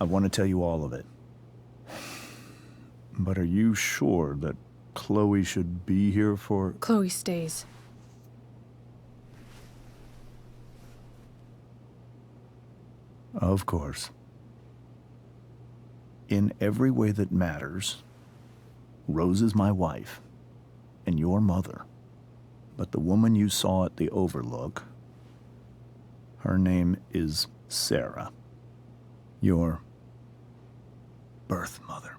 I want to tell you all of it. But are you sure that Chloe should be here for... Chloe stays. Of course. In every way that matters, Rose is my wife, and your mother. But the woman you saw at the Overlook, her name is Sarah, your birth mother.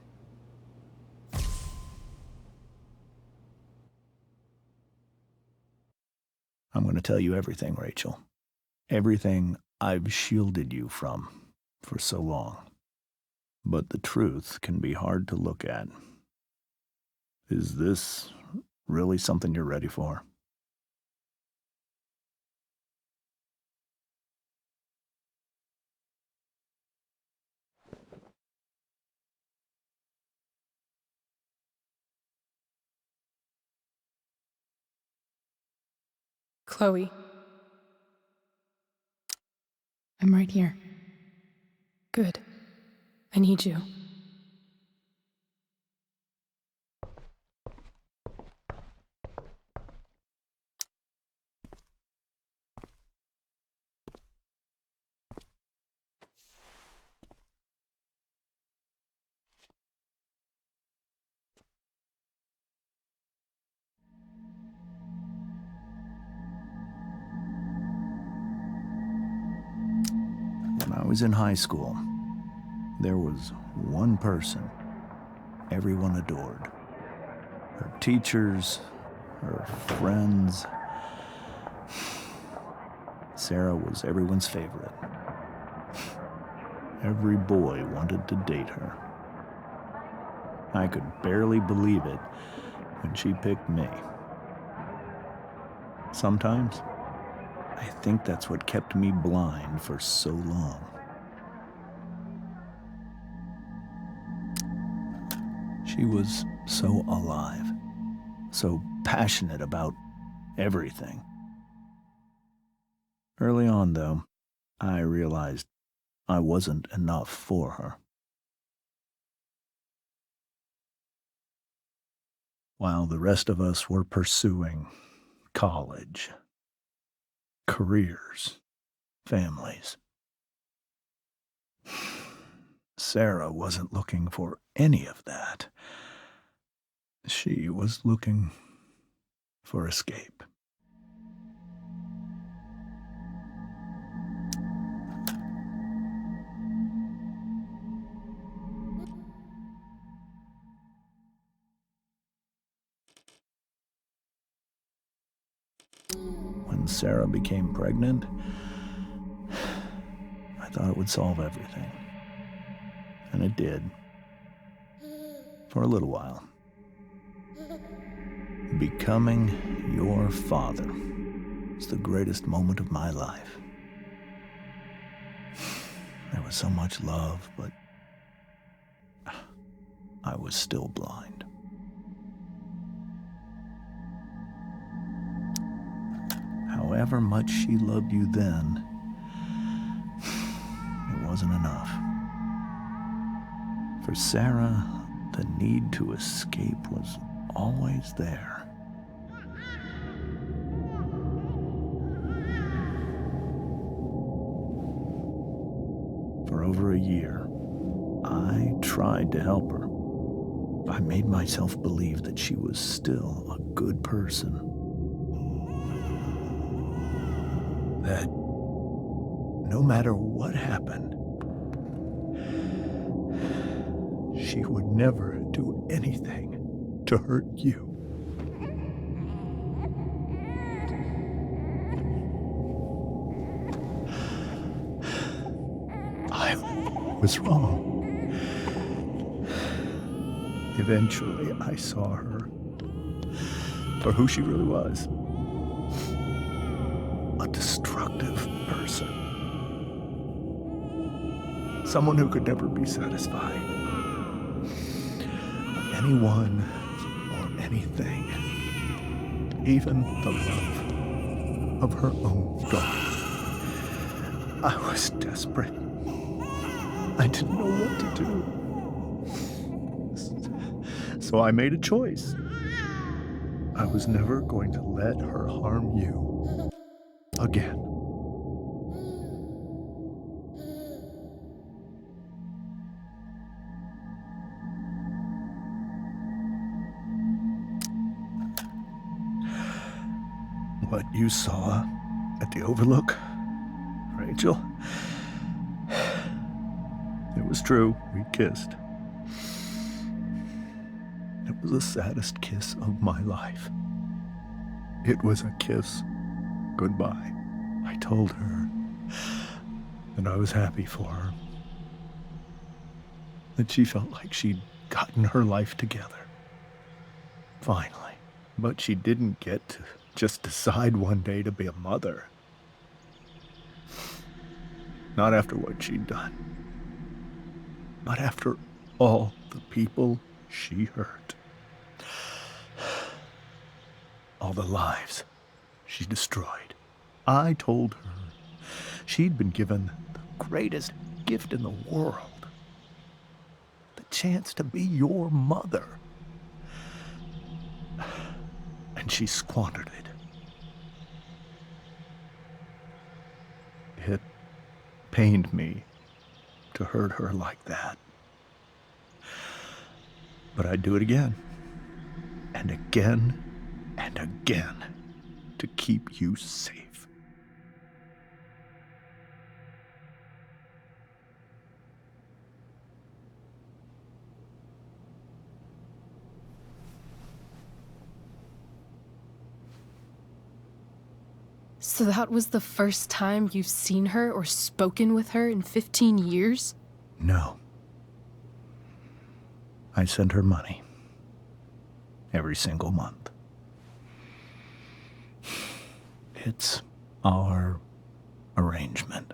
I'm going to tell you everything, Rachel. Everything I've shielded you from for so long. But the truth can be hard to look at. Is this really something you're ready for? Chloe. I'm right here. Good. I need you. When I was in high school, there was one person everyone adored. Her teachers, her friends. Sarah was everyone's favorite. Every boy wanted to date her. I could barely believe it when she picked me. Sometimes, I think that's what kept me blind for so long. She was so alive, so passionate about everything. Early on, though, I realized I wasn't enough for her. While the rest of us were pursuing college, careers, families, Sarah wasn't looking for any of that. She was looking for escape. When Sarah became pregnant, I thought it would solve everything. And it did. For a little while. Becoming your father was the greatest moment of my life. There was so much love, but I was still blind. However much she loved you then, it wasn't enough. For Sarah, the need to escape was always there. For over a year, I tried to help her. I made myself believe that she was still a good person. That no matter what happened, she would never do anything to hurt you. I was wrong. Eventually, I saw her for who she really was. A destructive person. Someone who could never be satisfied. Anyone or anything. Even the love of her own daughter. I was desperate. I didn't know what to do. So I made a choice. I was never going to let her harm you again. What you saw at the Overlook, Rachel, it was true. We kissed. It was the saddest kiss of my life. It was a kiss goodbye. I told her that I was happy for her, that she felt like she'd gotten her life together. Finally. But she didn't get to just decide one day to be a mother. Not after what she'd done. Not after all the people she hurt. All the lives she destroyed. I told her she'd been given the greatest gift in the world. The chance to be your mother. And she squandered it. It pained me to hurt her like that. But I'd do it again. And again and again to keep you safe. So that was the first time you've seen her or spoken with her in 15 years? No. I sent her money. Every single month. It's our arrangement.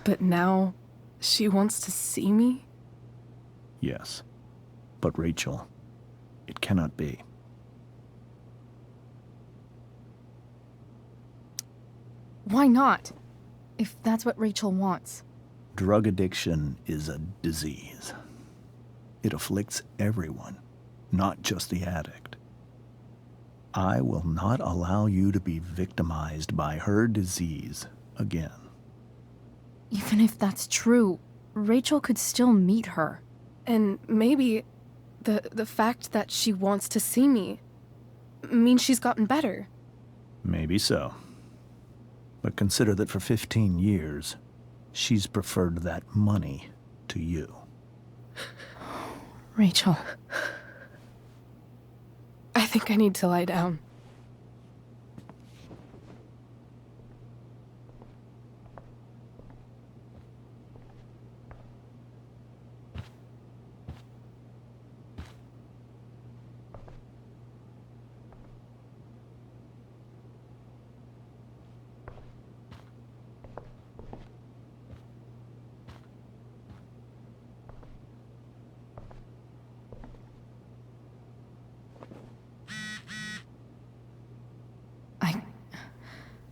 But now she wants to see me? Yes. But Rachel, it cannot be. Why not? If that's what Rachel wants. Drug addiction is a disease. It afflicts everyone, not just the addict. I will not allow you to be victimized by her disease again. Even if that's true, Rachel could still meet her. And maybe the fact that she wants to see me means she's gotten better. Maybe so. But consider that for 15 years, she's preferred that money to you. Rachel. I think I need to lie down.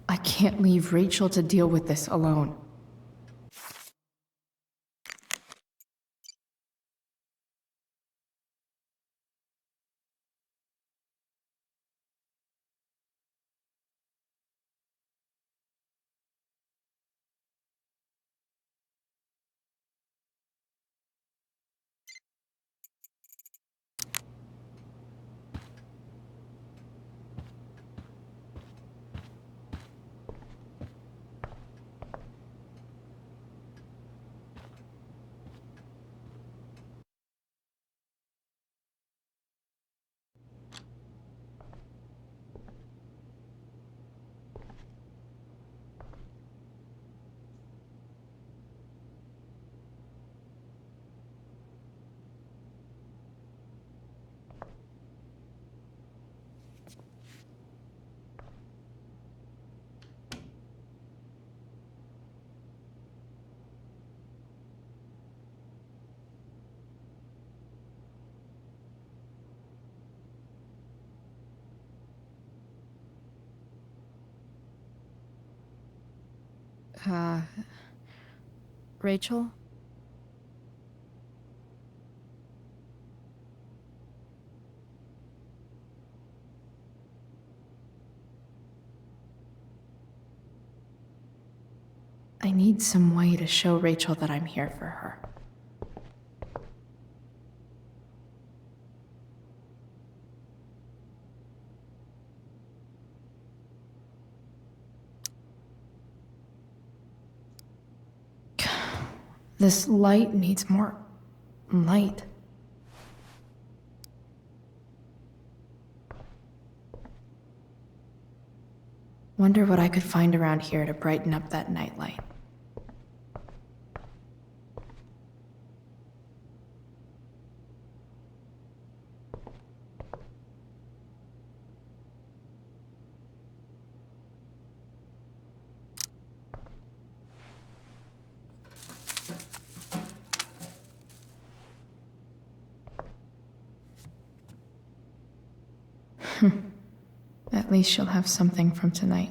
I can't leave Rachel to deal with this alone. Uh, Rachel? I need some way to show Rachel that I'm here for her. This light needs more light. Wonder what I could find around here to brighten up that nightlight. At least she'll have something from tonight.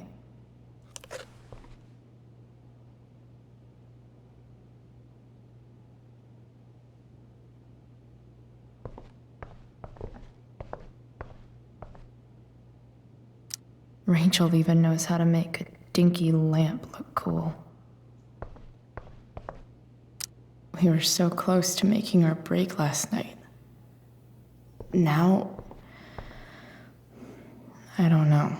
Rachel even knows how to make a dinky lamp look cool. We were so close to making our break last night. Now, I don't know.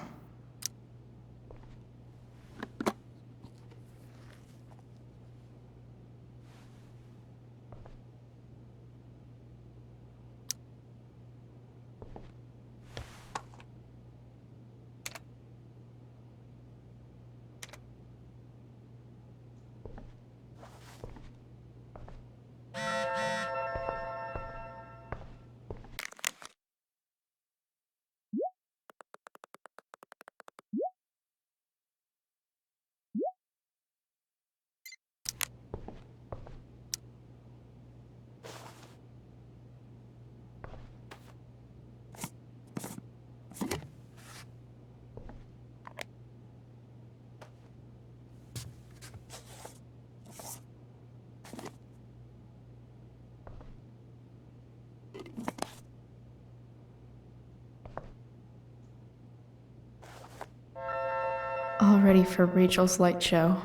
All ready for Rachel's light show.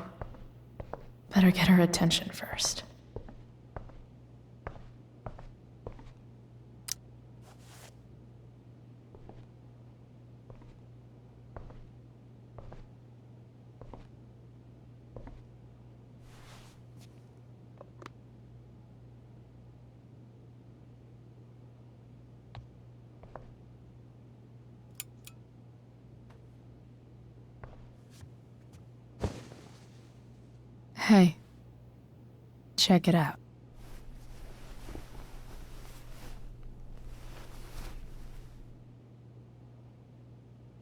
Better get her attention first. Hey, check it out.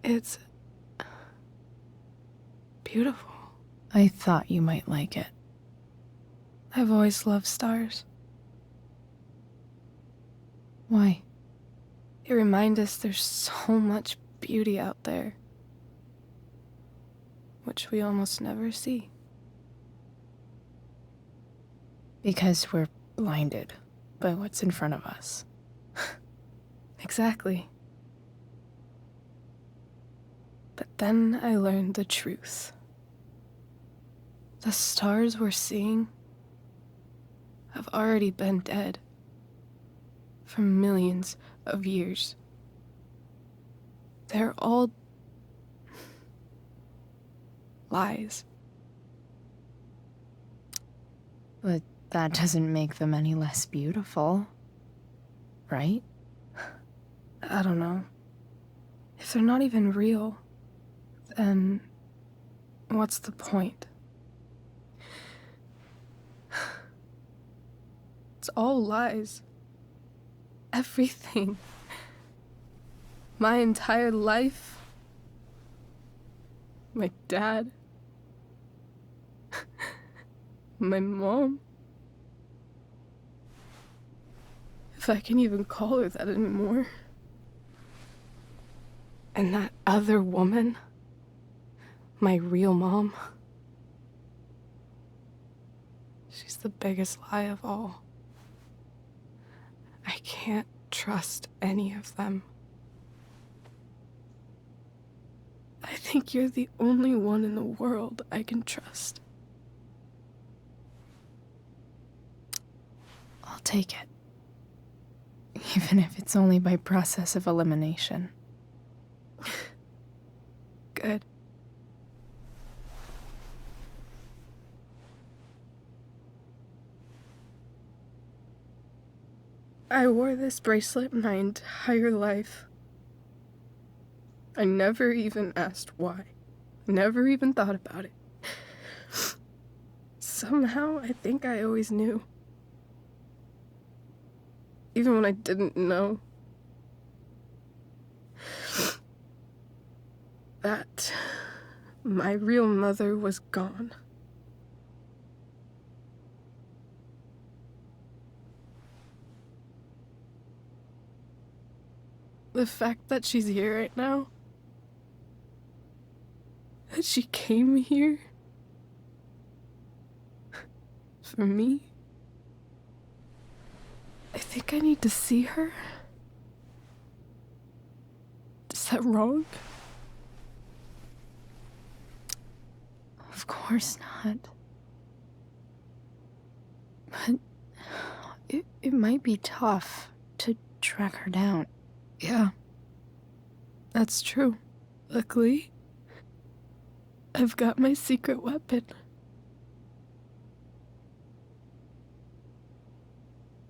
It's beautiful. I thought you might like it. I've always loved stars. Why? They remind us there's so much beauty out there, which we almost never see. Because we're blinded by what's in front of us. Exactly. But then I learned the truth. The stars we're seeing have already been dead for millions of years. They're all lies. But that doesn't make them any less beautiful, right? I don't know. If they're not even real, then what's the point? It's all lies. Everything. My entire life. My dad. My mom. If I can even call her that anymore. And that other woman. My real mom. She's the biggest lie of all. I can't trust any of them. I think you're the only one in the world I can trust. I'll take it. Even if it's only by process of elimination. Good. I wore this bracelet my entire life. I never even asked why. Never even thought about it. Somehow, I think I always knew. Even when I didn't know. That my real mother was gone. The fact that she's here right now, that she came here for me, I think I need to see her. Is that wrong? Of course not. But it might be tough to track her down. Yeah, that's true. Luckily, I've got my secret weapon.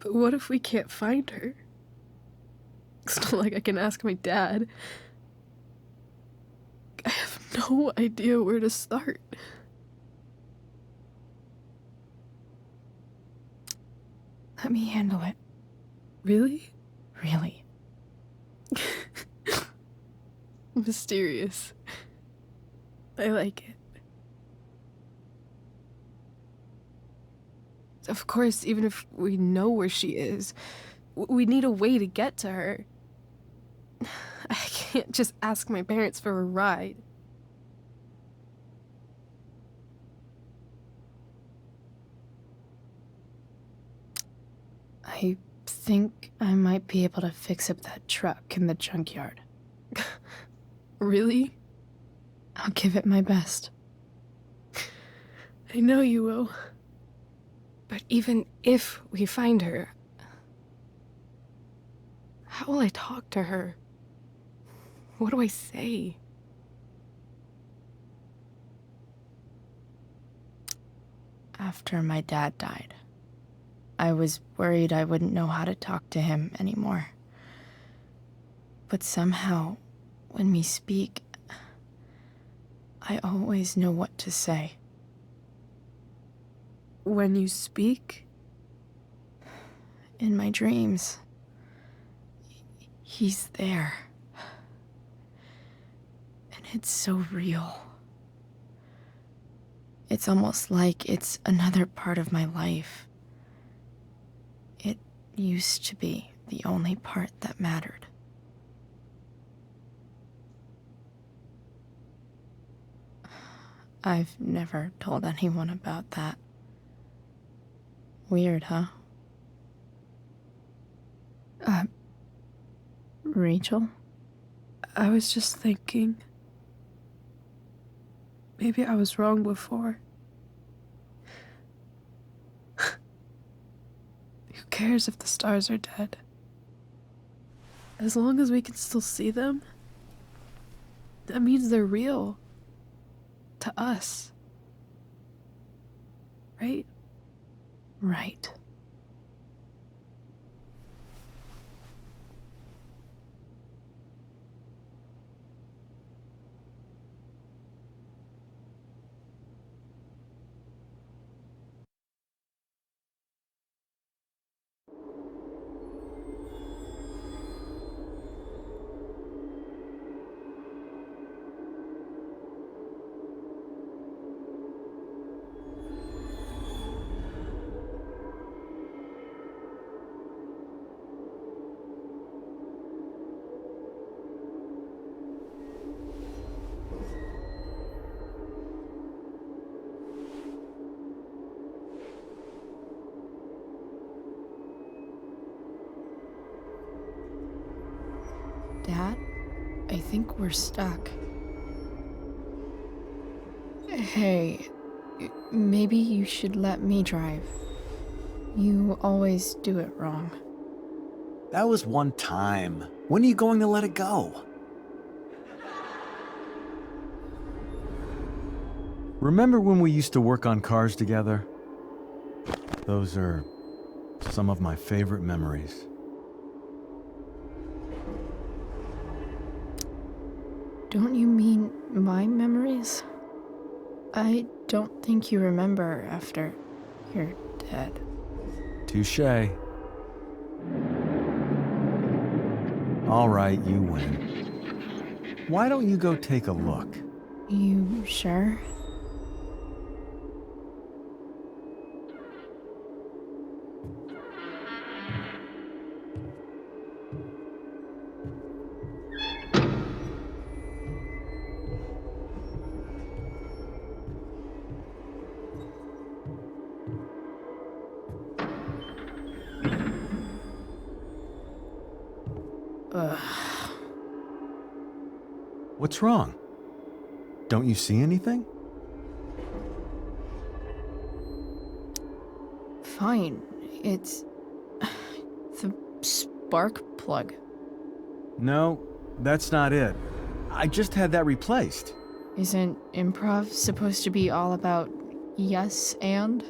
But what if we can't find her? It's not like I can ask my dad. I have no idea where to start. Let me handle it. Really? Really. Mysterious. I like it. Of course, even if we know where she is, we need a way to get to her. I can't just ask my parents for a ride. I think I might be able to fix up that truck in the junkyard. Really? I'll give it my best. I know you will. But even if we find her, how will I talk to her? What do I say? After my dad died, I was worried I wouldn't know how to talk to him anymore. But somehow, when we speak, I always know what to say. When you speak? In my dreams. He's there. And it's so real. It's almost like it's another part of my life. It used to be the only part that mattered. I've never told anyone about that. Weird, huh? Rachel? I was just thinking. Maybe I was wrong before. Who cares if the stars are dead? As long as we can still see them, that means they're real. To us. Right? Right. Dad, I think we're stuck. Hey, maybe you should let me drive. You always do it wrong. That was one time. When are you going to let it go? Remember when we used to work on cars together? Those are some of my favorite memories. Don't you mean my memories? I don't think you remember after you're dead. Touché. All right, you win. Why don't you go take a look? You sure? Ugh. What's wrong? Don't you see anything? Fine. It's the spark plug. No, that's not it. I just had that replaced. Isn't improv supposed to be all about yes and?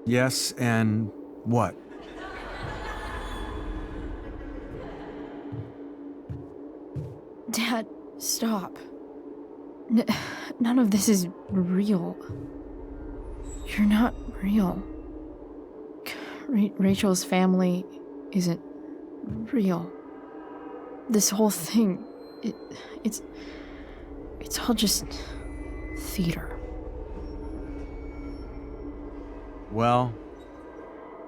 Yes, and what? Dad, stop. None of this is real. You're not real. Rachel's family isn't real. This whole thing, it's all just theater. Well,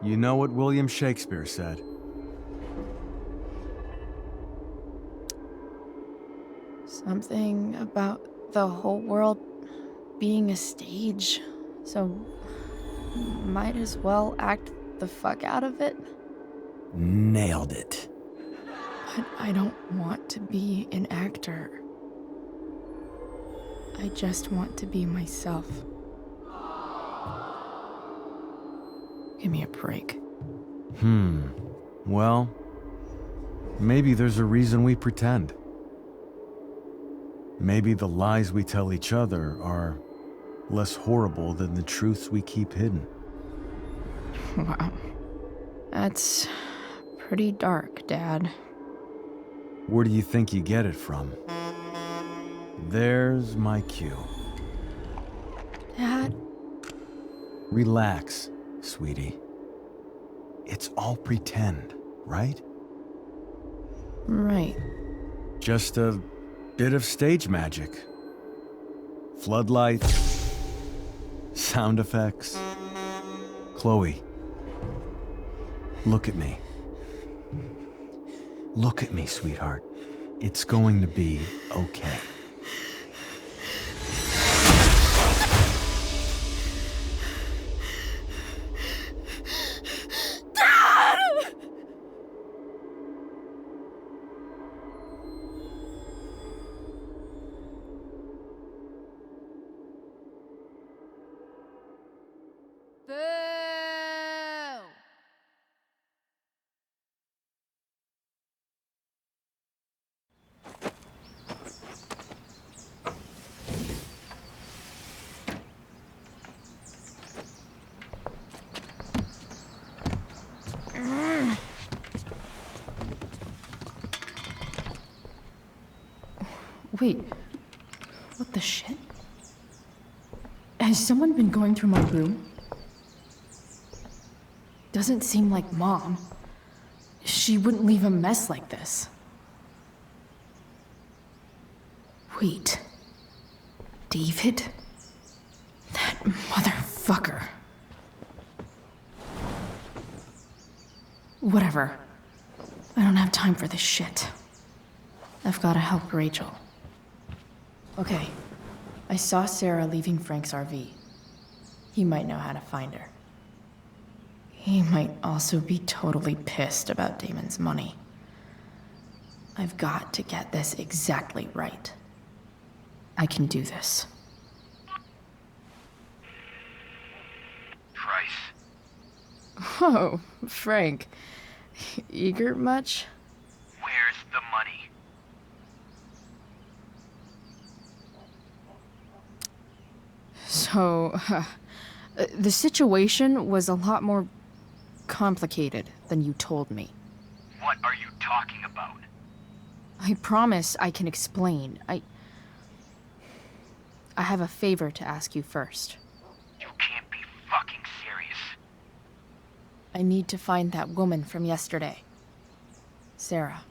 you know what William Shakespeare said. Something about the whole world being a stage, so might as well act the fuck out of it. Nailed it. But I don't want to be an actor. I just want to be myself. Give me a break. Well, maybe there's a reason we pretend. Maybe the lies we tell each other are less horrible than the truths we keep hidden. Wow. That's pretty dark, Dad. Where do you think you get it from? There's my cue. Dad? Relax, sweetie. It's all pretend, right? Right. Just a bit of stage magic. Floodlights, sound effects. Chloe, look at me. Look at me, sweetheart. It's going to be okay. Wait. What the shit? Has someone been going through my room? Doesn't seem like Mom. She wouldn't leave a mess like this. Wait. David? That motherfucker. Whatever. I don't have time for this shit. I've gotta help Rachel. Okay. I saw Sarah leaving Frank's RV. He might know how to find her. He might also be totally pissed about Damon's money. I've got to get this exactly right. I can do this. Price. Oh, Frank. Eager much? Where's the money? So, the situation was a lot more complicated than you told me. What are you talking about? I promise I can explain. I have a favor to ask you first. You can't be fucking serious. I need to find that woman from yesterday. Sarah.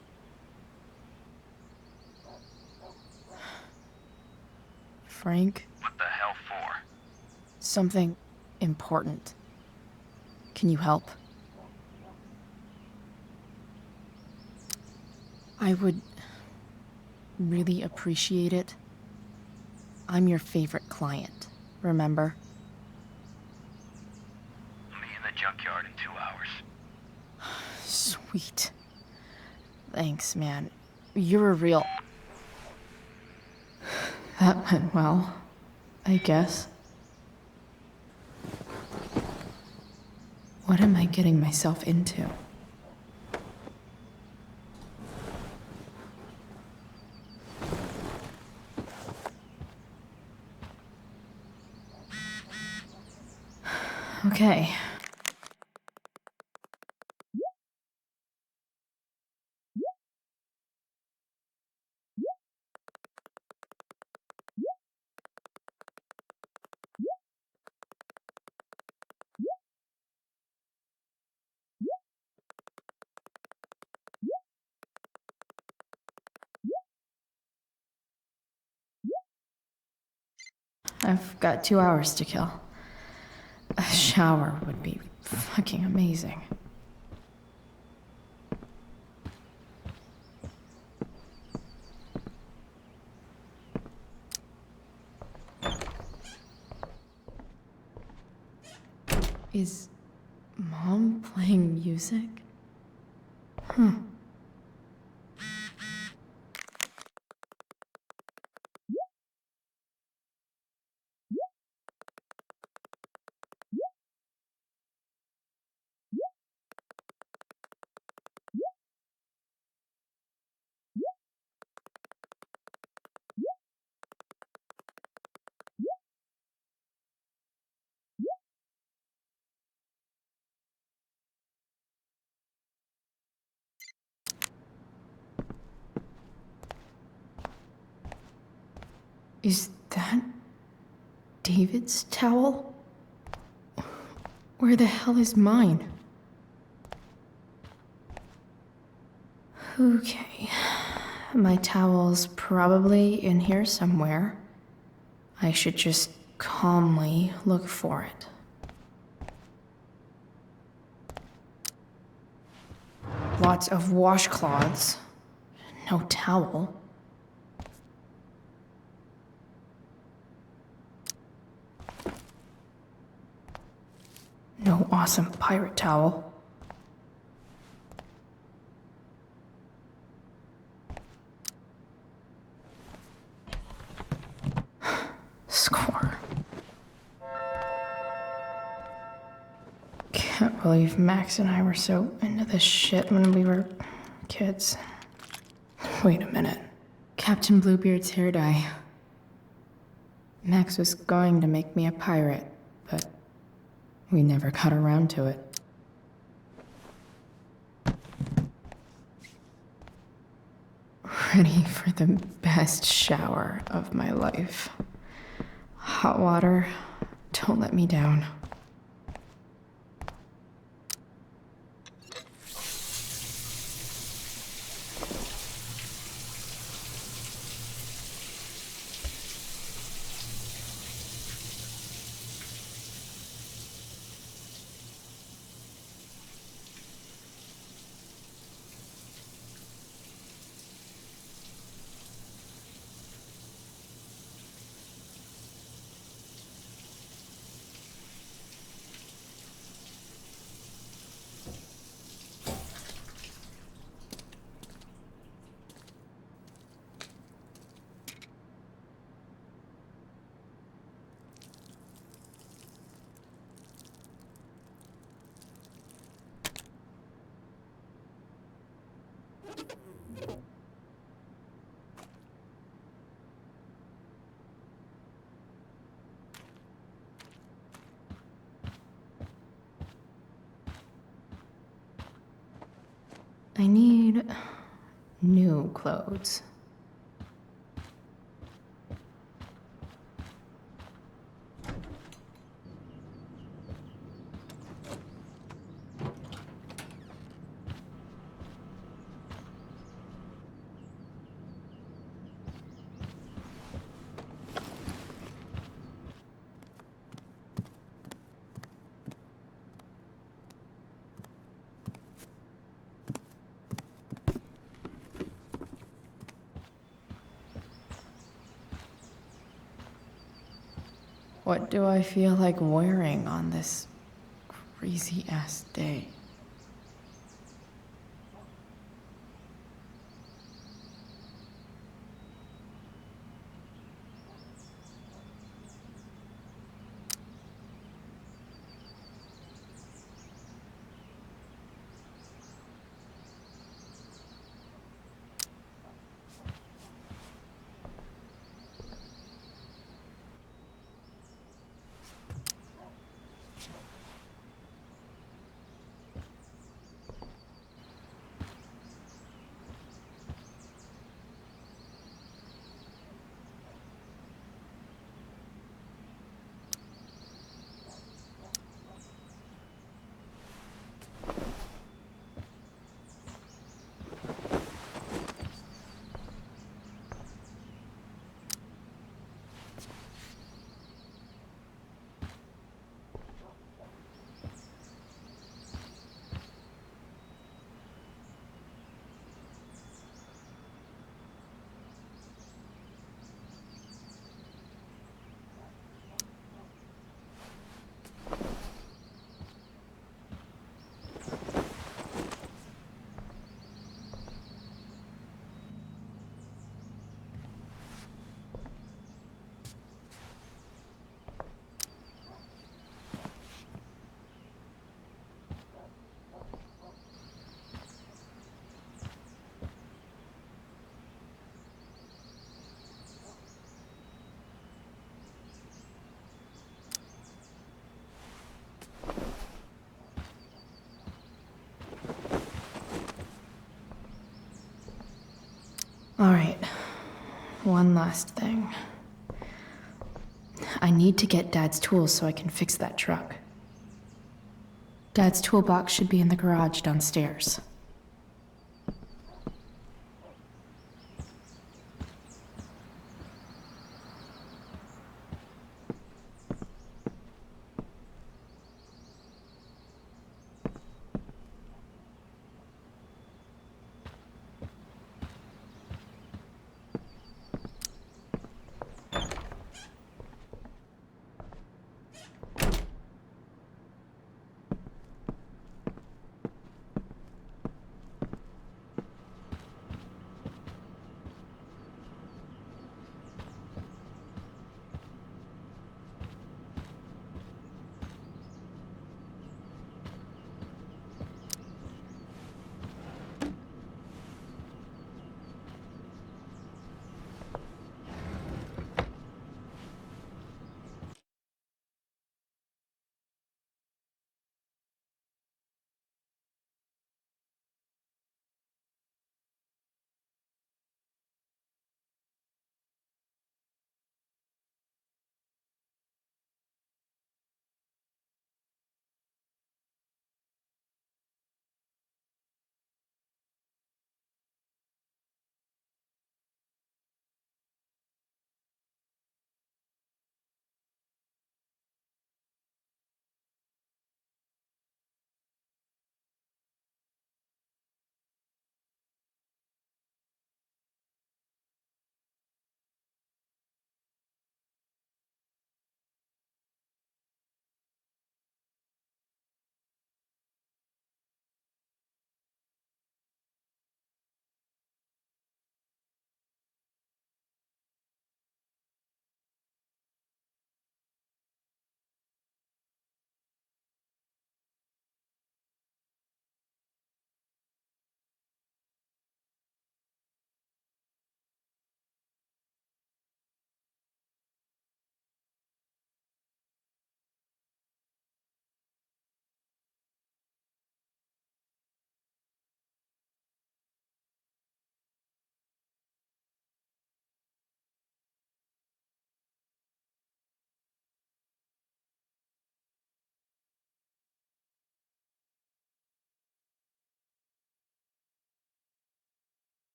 Frank, What the hell for? something important. Can you help? I would really appreciate it. I'm your favorite client, remember? I'll be in the junkyard in 2 hours. Sweet. Thanks, man. You're a real... That went well, I guess. What am I getting myself into? Okay. I've got 2 hours to kill. A shower would be fucking amazing. Is Mom playing music? Huh. Is that David's towel? Where the hell is mine? Okay. My towel's probably in here somewhere. I should just calmly look for it. Lots of washcloths. No towel. No awesome pirate towel. Score. Can't believe Max and I were so into this shit when we were kids. Wait a minute. Captain Bluebeard's hair dye. Max was going to make me a pirate, but we never got around to it. Ready for the best shower of my life. Hot water, don't let me down. I need new clothes. What do I feel like wearing on this crazy ass day? All right, one last thing. I need to get Dad's tools so I can fix that truck. Dad's toolbox should be in the garage downstairs.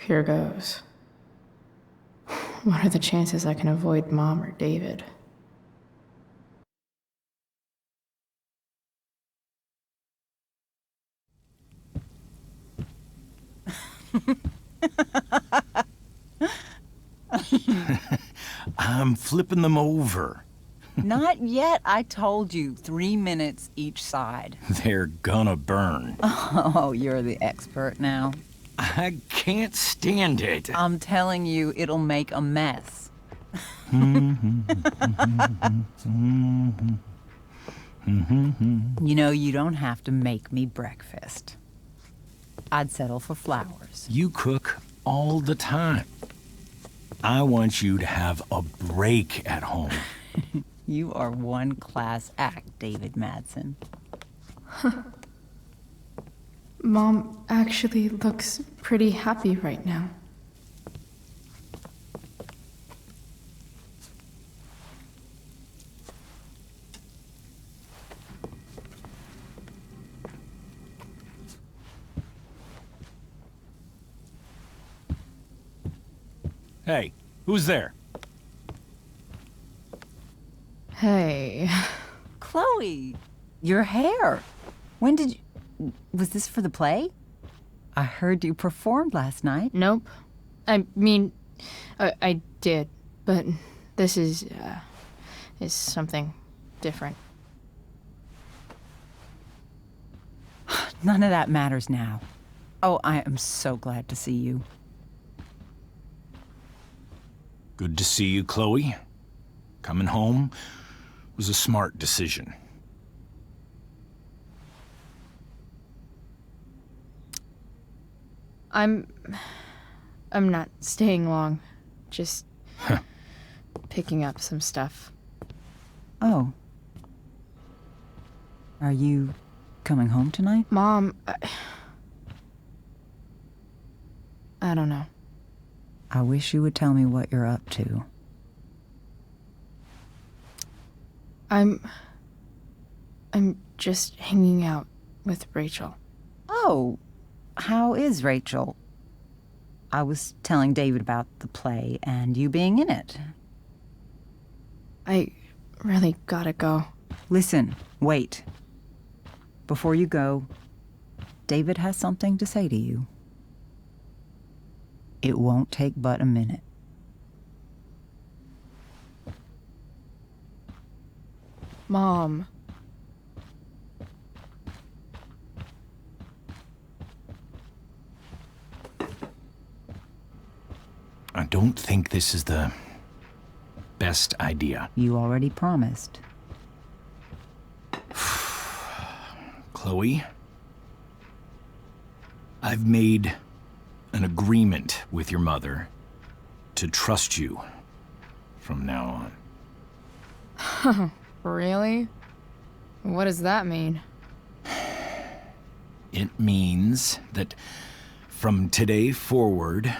Here goes. What are the chances I can avoid Mom or David? I'm flipping them over. Not yet. I told you, 3 minutes each side. They're gonna burn. Oh, you're the expert now. I can't stand it. I'm telling you, it'll make a mess. You know, you don't have to make me breakfast. I'd settle for flowers. You cook all the time. I want you to have a break at home. You are one class act, David Madsen. Mom actually looks pretty happy right now. Hey, who's there? Hey. Chloe, your hair. When did you... Was this for the play? I heard you performed last night. Nope. I mean, I did, but this is something different. None of that matters now. Oh, I am so glad to see you. Good to see you, Chloe. Coming home was a smart decision. I'm not staying long. Just picking up some stuff. Oh. Are you coming home tonight? Mom, I don't know. I wish you would tell me what you're up to. I'm just hanging out with Rachel. Oh, how is Rachel? I was telling David about the play and you being in it. I really gotta go. Listen, wait. Before you go, David has something to say to you. It won't take but a minute. Mom. I don't think this is the best idea. You already promised. Chloe, I've made an agreement with your mother to trust you from now on. Really? What does that mean? It means that from today forward,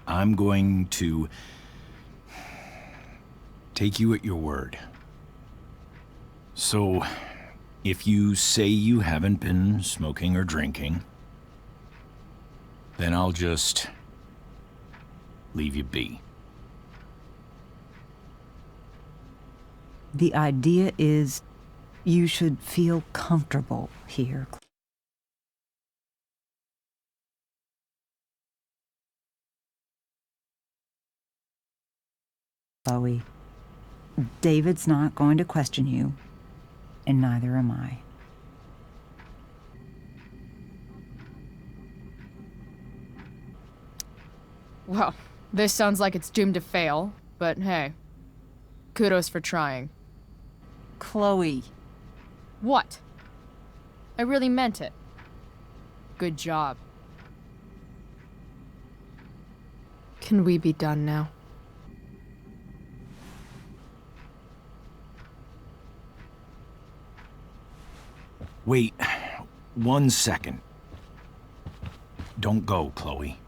I'm going to take you at your word. So, if you say you haven't been smoking or drinking, then I'll just leave you be. The idea is you should feel comfortable here. Chloe, David's not going to question you, and neither am I. Well, this sounds like it's doomed to fail, but hey, kudos for trying. Chloe. What? I really meant it. Good job. Can we be done now? Wait 1 second. Don't go, Chloe.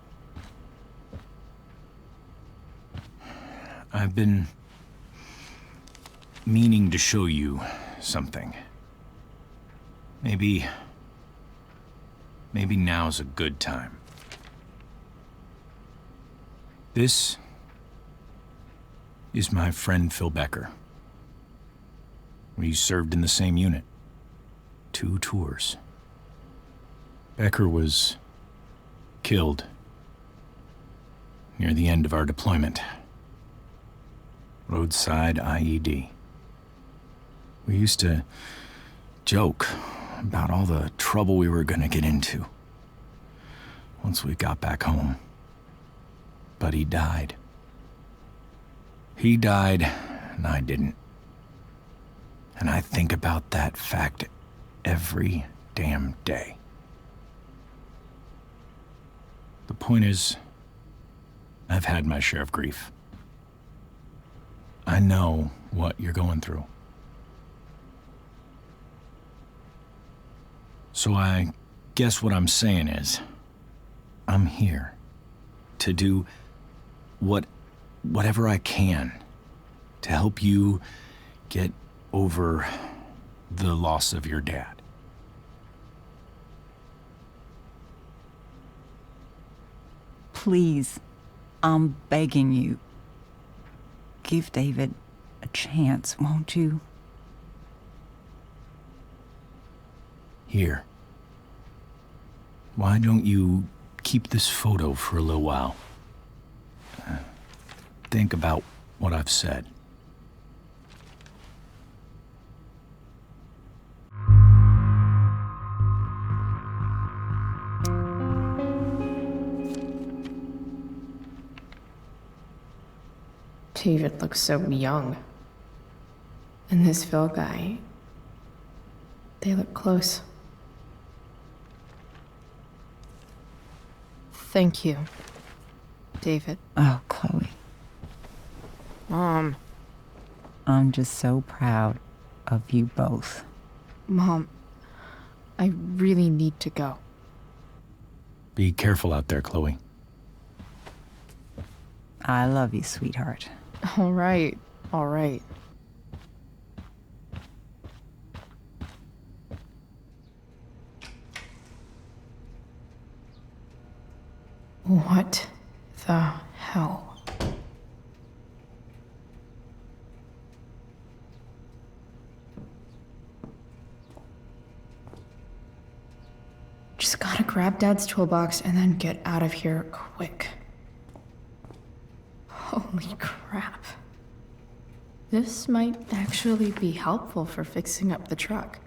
I've been meaning to show you something. Maybe now's a good time. This is my friend Phil Becker. We served in the same unit. 2 tours. Becker was killed near the end of our deployment. Roadside IED. We used to joke about all the trouble we were gonna get into once we got back home. But he died. He died, and I didn't. And I think about that fact every damn day. The point is, I've had my share of grief. I know what you're going through. So I guess what I'm saying is, I'm here to do whatever I can to help you get over the loss of your dad. Please, I'm begging you. Give David a chance, won't you? Here. Why don't you keep this photo for a little while? Think about what I've said. David looks so young. And this Phil guy, they look close. Thank you, David. Oh, Chloe, Mom. I'm just so proud of you both. Mom, I really need to go. Be careful out there, Chloe. I love you, sweetheart. All right, all right. What the hell? Just gotta grab Dad's toolbox and then get out of here quick. Holy crap. This might actually be helpful for fixing up the truck.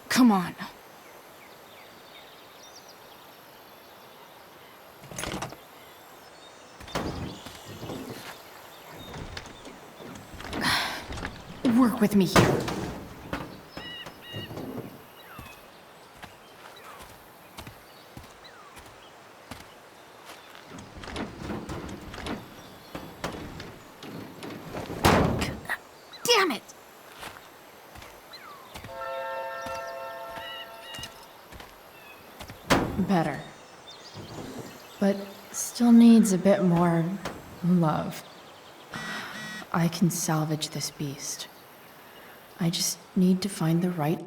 Come on. Work with me here. Damn it! Better. But still needs a bit more love. I can salvage this beast. I just need to find the right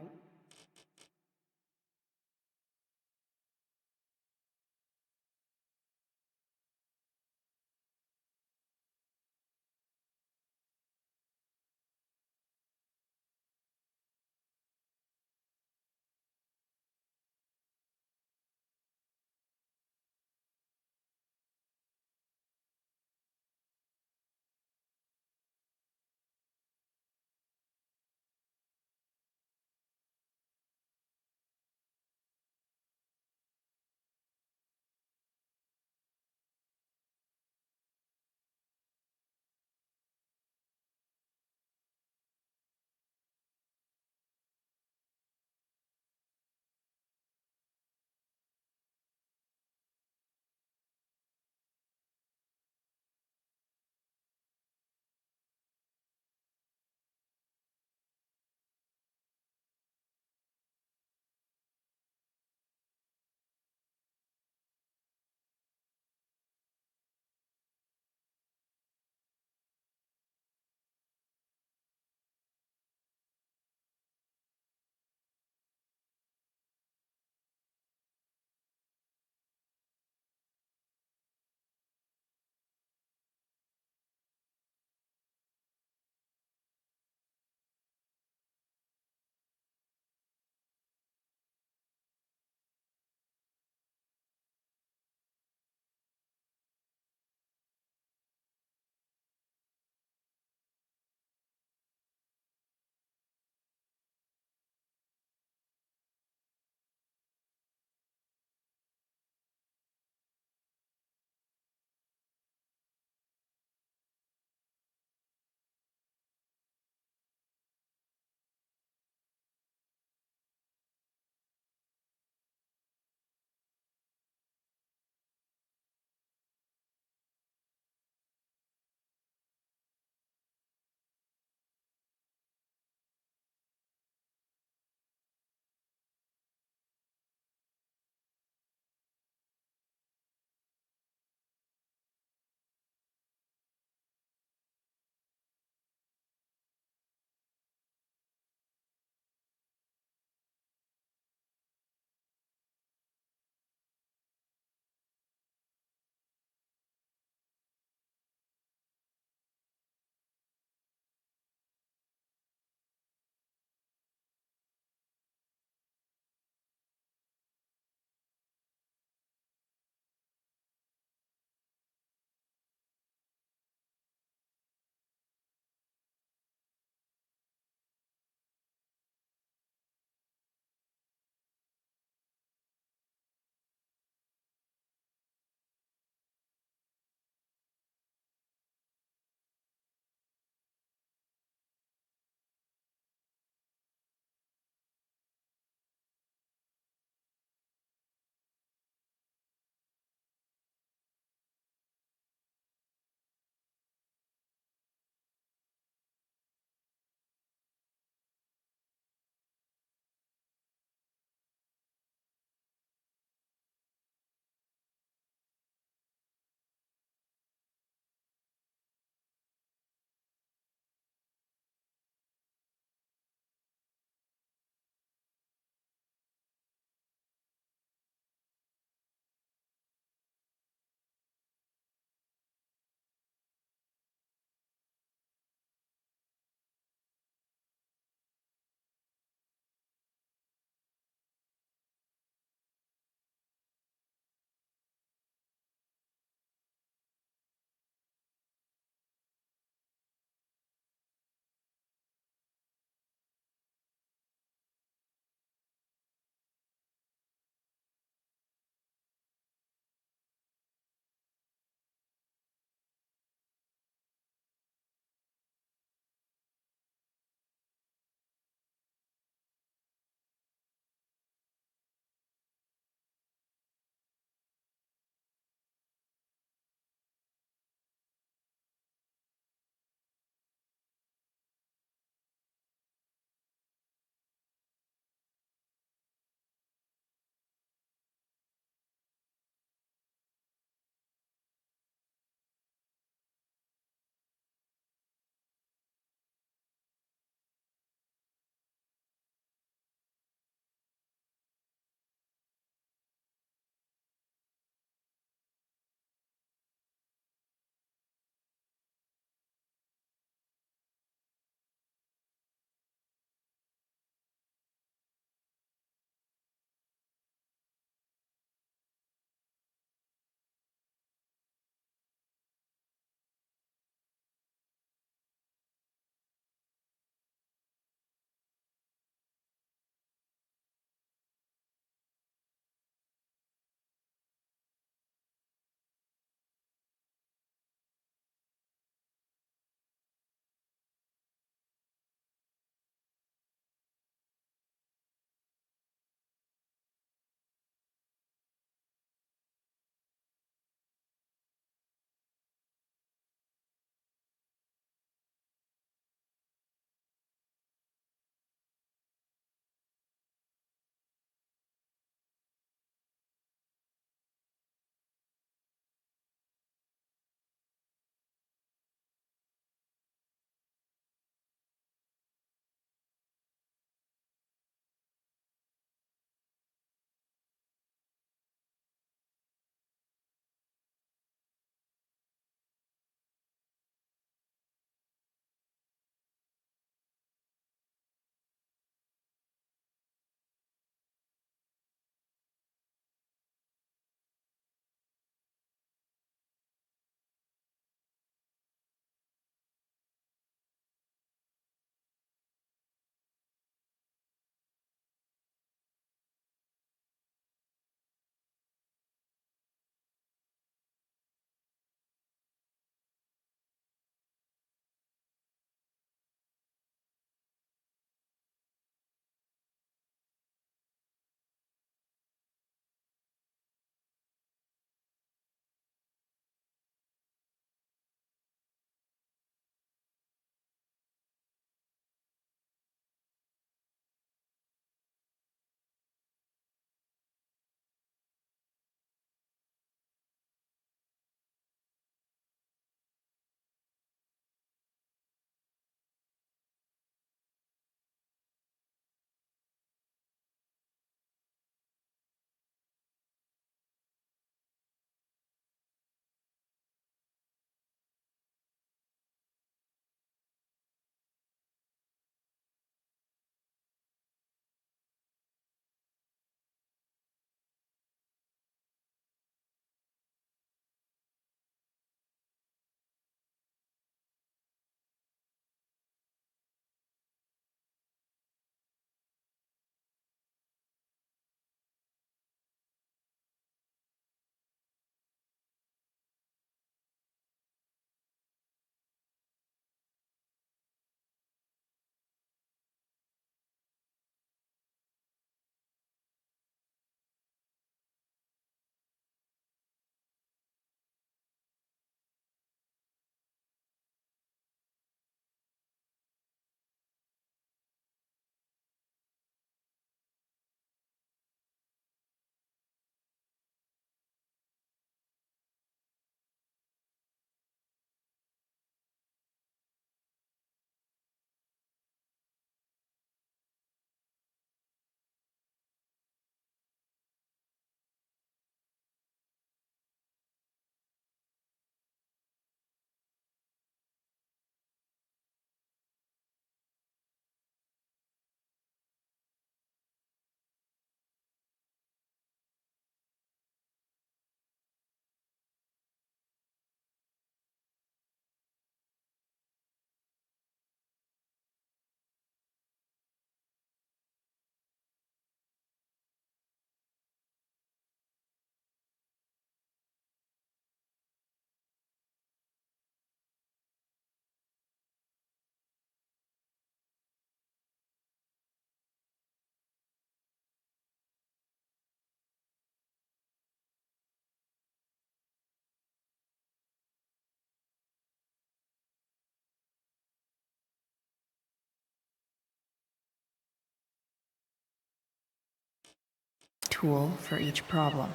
tool for each problem.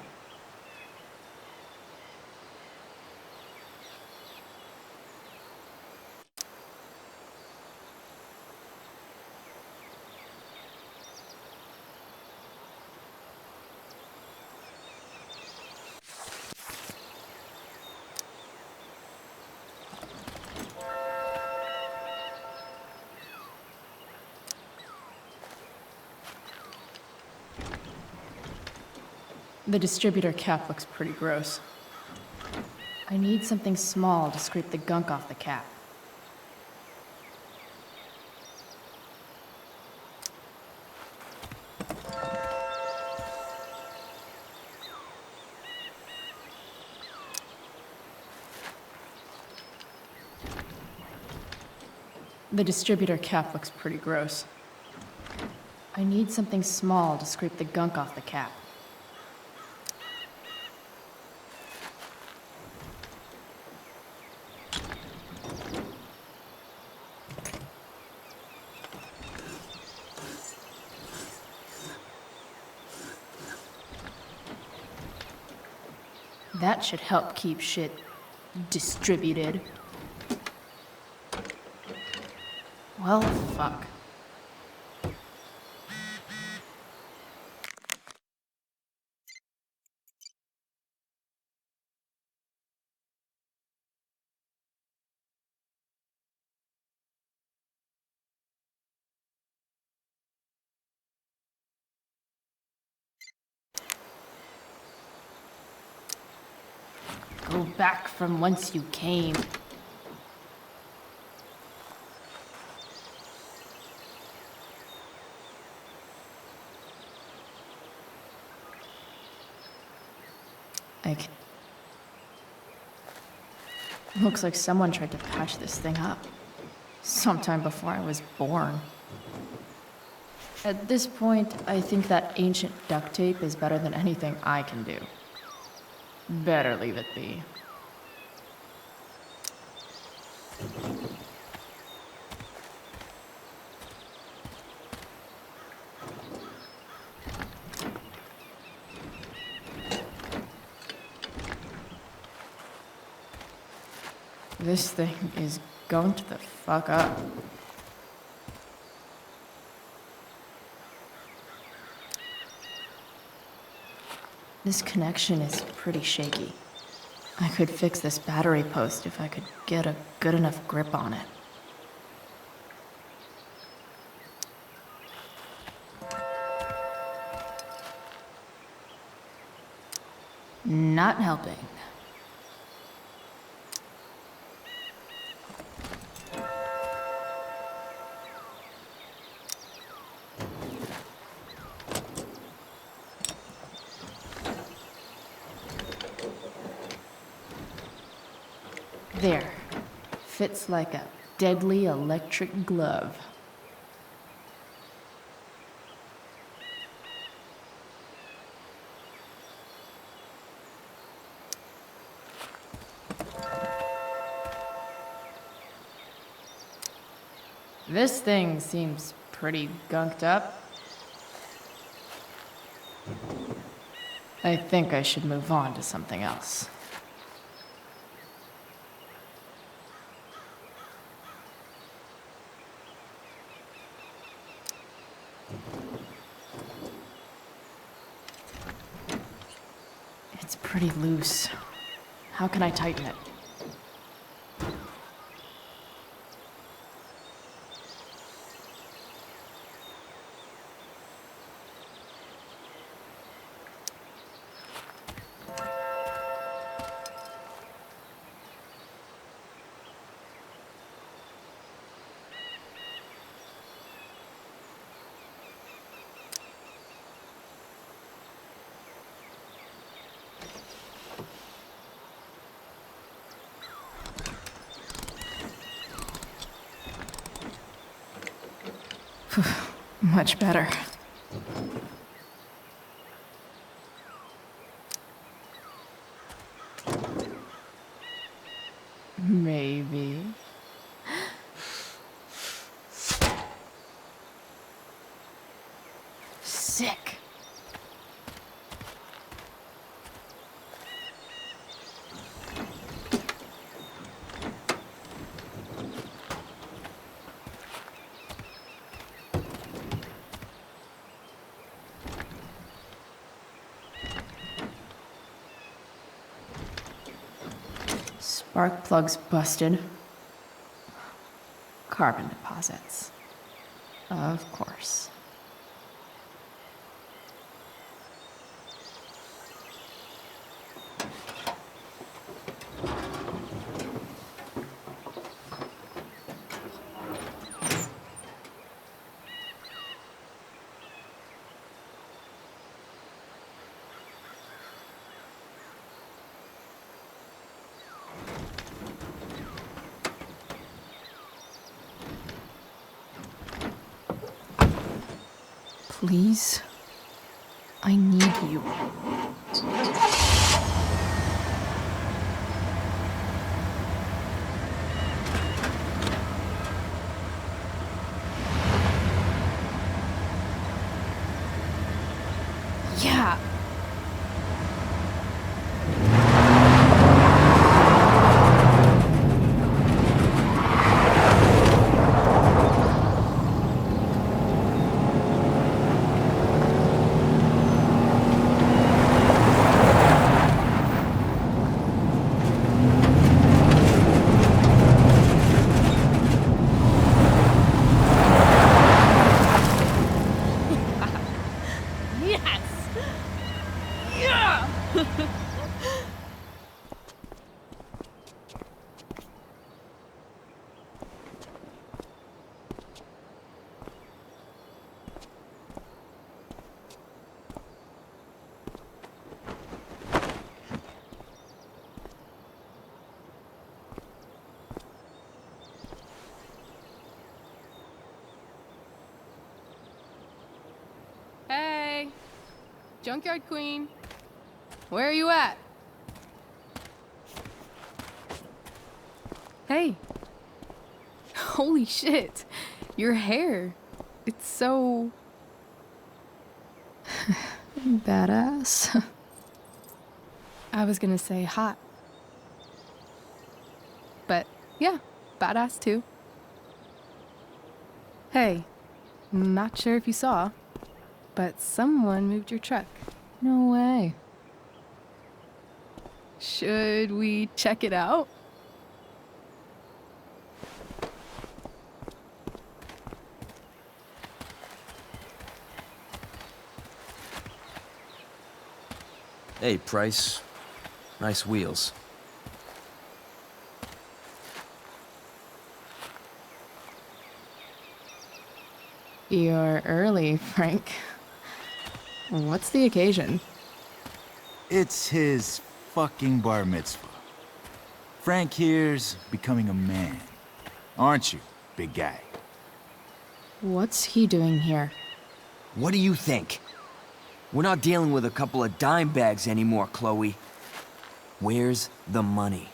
The distributor cap looks pretty gross. I need something small to scrape the gunk off the cap. The distributor cap looks pretty gross. I need something small to scrape the gunk off the cap. That should help keep shit distributed. Well, fuck. Go back from whence you came. Looks like someone tried to patch this thing up. Sometime before I was born. At this point, I think that ancient duct tape is better than anything I can do. Better leave it be. This thing is going to the fuck up. This connection is pretty shaky. I could fix this battery post if I could get a good enough grip on it. Not helping. There. Fits like a deadly electric glove. This thing seems pretty gunked up. I think I should move on to something else. It's pretty loose. How can I tighten it? Much better. Maybe. Sick. Spark plug's busted. Carbon deposits. Of course. Please, I need you. Yeah. Hey, Junkyard Queen, where are you at? Hey. Holy shit, your hair. It's so... Badass. I was gonna say hot. But yeah, badass too. Hey, not sure if you saw, but someone moved your truck. No way. Should we check it out? Hey, Price. Nice wheels. You're early, Frank. What's the occasion? It's his fucking bar mitzvah. Frank here's becoming a man. Aren't you, big guy? What's he doing here? What do you think? We're not dealing with a couple of dime bags anymore, Chloe. Where's the money?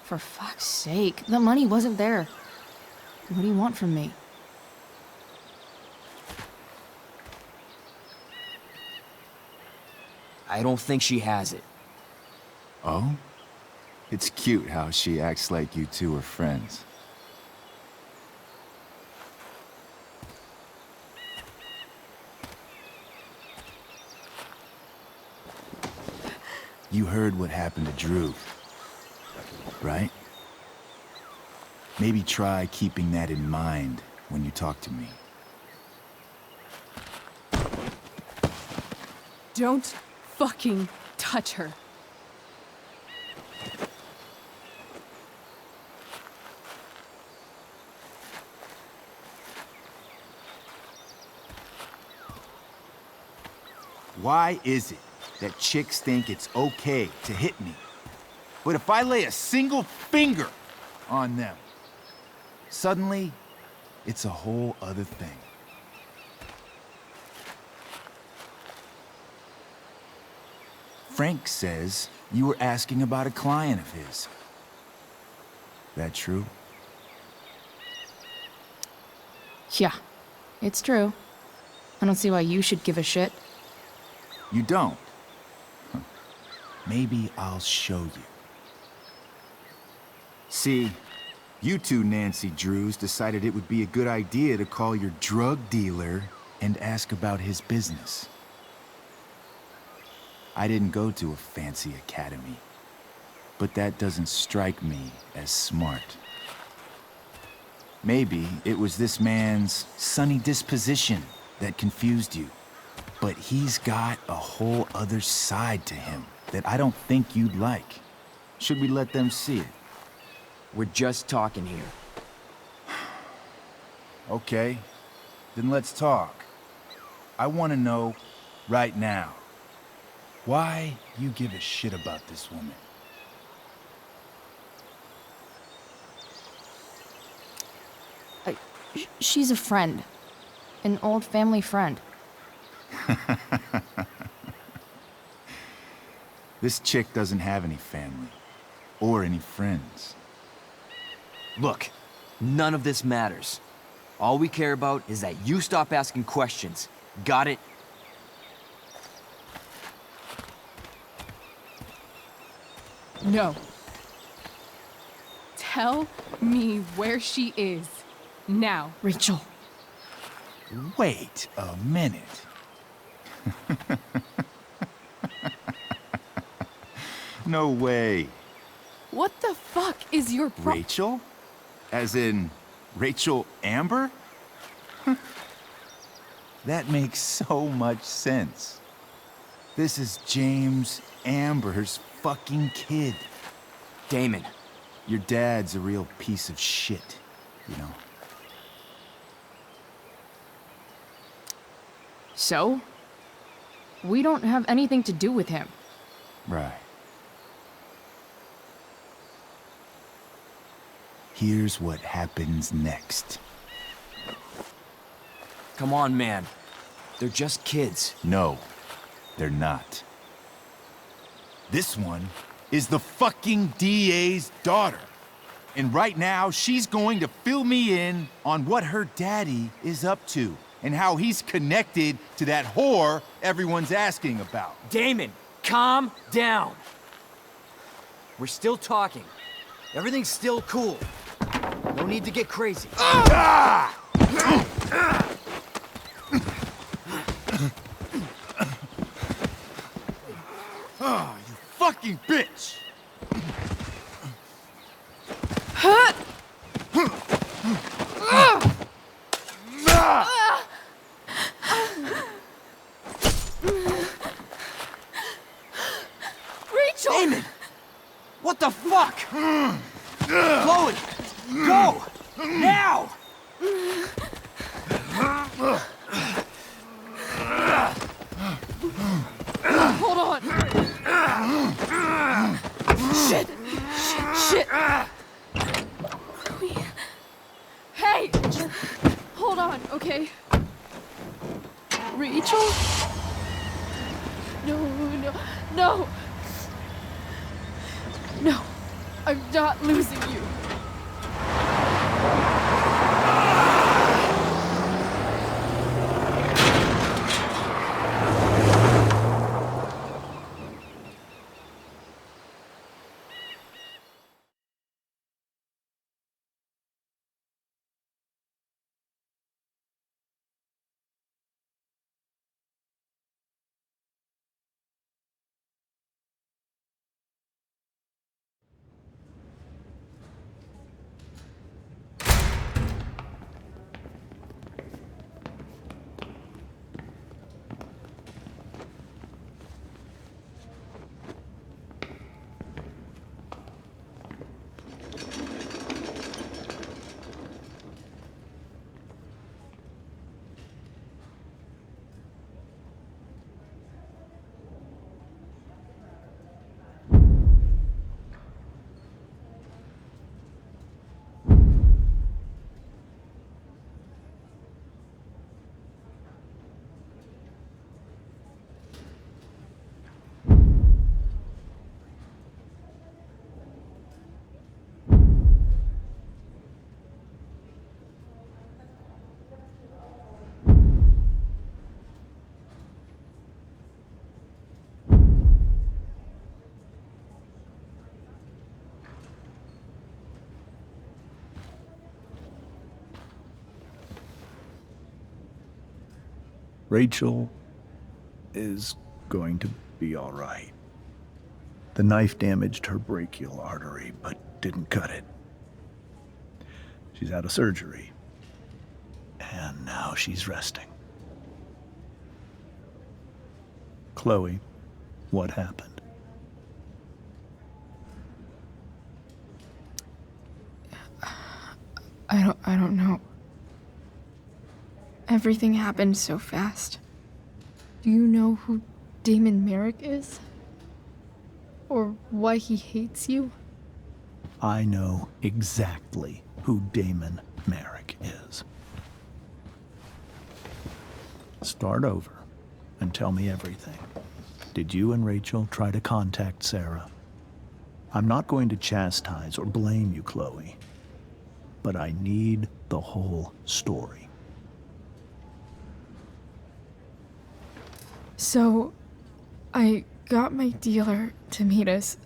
For fuck's sake, the money wasn't there. What do you want from me? I don't think she has it. Oh? It's cute how she acts like you two are friends. You heard what happened to Drew, right? Maybe try keeping that in mind when you talk to me. Don't fucking touch her. Why is it that chicks think it's okay to hit me? But if I lay a single finger on them, suddenly, it's a whole other thing. Frank says you were asking about a client of his. That true? Yeah, it's true. I don't see why you should give a shit. You don't? Huh. Maybe I'll show you. See, you two Nancy Drews decided it would be a good idea to call your drug dealer and ask about his business. I didn't go to a fancy academy. But that doesn't strike me as smart. Maybe it was this man's sunny disposition that confused you. But he's got a whole other side to him that I don't think you'd like. Should we let them see it? We're just talking here. Okay, then let's talk. I want to know right now why you give a shit about this woman. She's a friend. An old family friend. This chick doesn't have any family or any friends. Look, none of this matters. All we care about is that you stop asking questions. Got it? No. Tell me where she is. Now. Rachel. Wait a minute. No way. What the fuck is your Rachel? As in, Rachel Amber? That makes so much sense. This is James Amber's fucking kid. Damon. Your dad's a real piece of shit, you know? So? We don't have anything to do with him. Right. Here's what happens next. Come on, man. They're just kids. No, they're not. This one is the fucking DA's daughter. And right now, she's going to fill me in on what her daddy is up to and how he's connected to that whore everyone's asking about. Damon, calm down. We're still talking. Everything's still cool. No need to get crazy. Oh, you fucking bitch! Rachel! Damon! What the fuck? Chloe! Go! Now! Hold on! Shit! Shit! Hey! Hold on, okay? Rachel? No, no, no! No! I'm not losing you! Rachel is going to be all right. The knife damaged her brachial artery, but didn't cut it. She's out of surgery, and now she's resting. Chloe, what happened? I don't know. Everything happened so fast. Do you know who Damon Merrick is? Or why he hates you? I know exactly who Damon Merrick is. Start over and tell me everything. Did you and Rachel try to contact Sarah? I'm not going to chastise or blame you, Chloe, but I need the whole story. So, I got my dealer to meet us,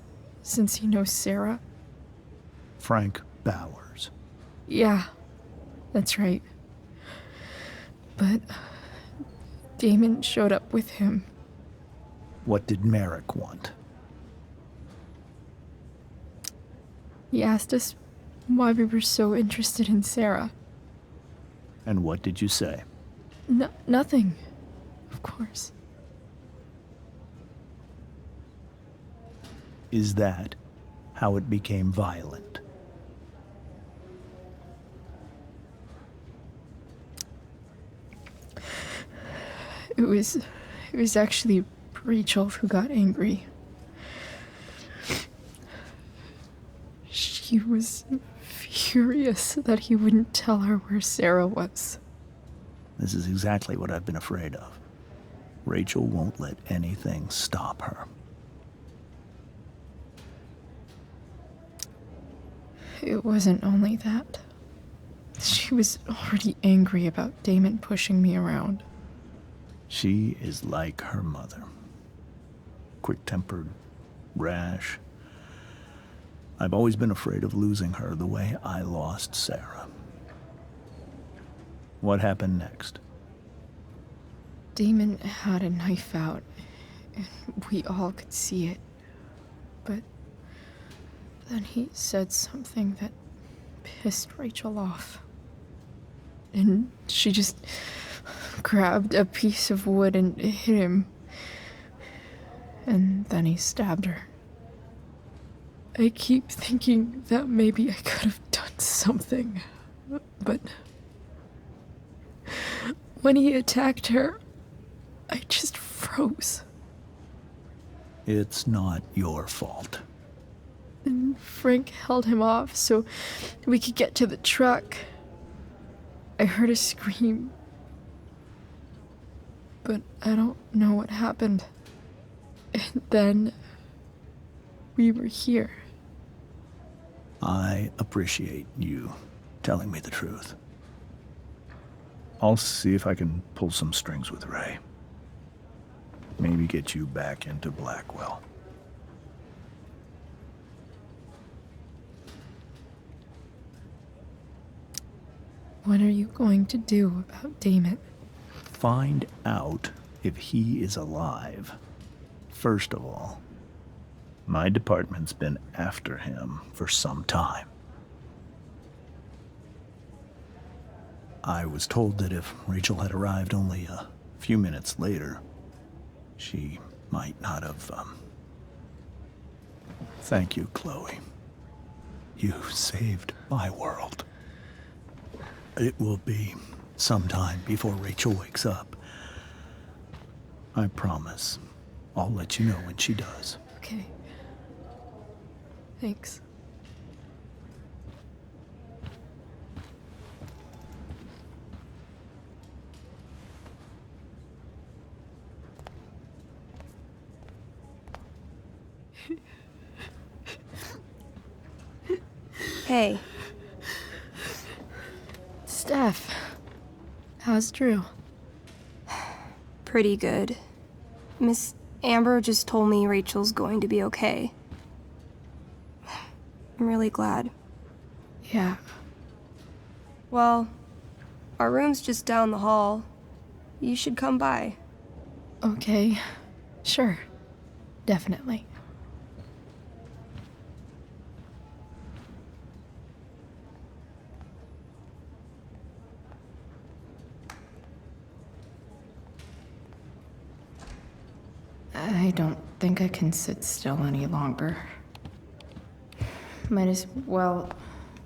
since he knows Sarah. Frank Bowers. Yeah, that's right. But Damon showed up with him. What did Merrick want? He asked us why we were so interested in Sarah. And what did you say? Nothing, of course. Is that how it became violent? It was actually Rachel who got angry. She was furious that he wouldn't tell her where Sarah was. This is exactly what I've been afraid of. Rachel won't let anything stop her. It wasn't only that. She was already angry about Damon pushing me around. She is like her mother. Quick-tempered, rash. I've always been afraid of losing her the way I lost Sarah. What happened next? Damon had a knife out, and we all could see it. But then he said something that pissed Rachel off. And she just grabbed a piece of wood and hit him. And then he stabbed her. I keep thinking that maybe I could have done something, but when he attacked her, I just froze. It's not your fault. And Frank held him off so we could get to the truck. I heard a scream, but I don't know what happened. And then we were here. I appreciate you telling me the truth. I'll see if I can pull some strings with Ray. Maybe get you back into Blackwell. What are you going to do about Damon? Find out if he is alive. First of all, my department's been after him for some time. I was told that if Rachel had arrived only a few minutes later, she might not have, Thank you, Chloe. You saved my world. It will be some time before Rachel wakes up. I promise. I'll let you know when she does. Okay. Thanks. Hey. Steph, how's Drew? Pretty good. Miss Amber just told me Rachel's going to be okay. I'm really glad. Yeah. Well, our room's just down the hall. You should come by. Okay. Sure. Definitely. I don't think I can sit still any longer. Might as well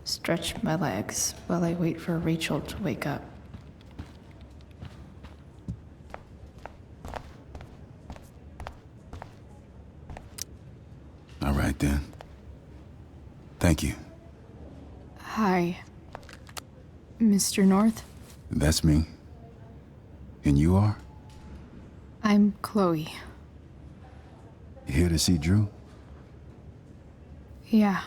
stretch my legs while I wait for Rachel to wake up. All right then. Thank you. Hi, Mr. North. That's me. And you are? I'm Chloe. You here to see Drew? Yeah.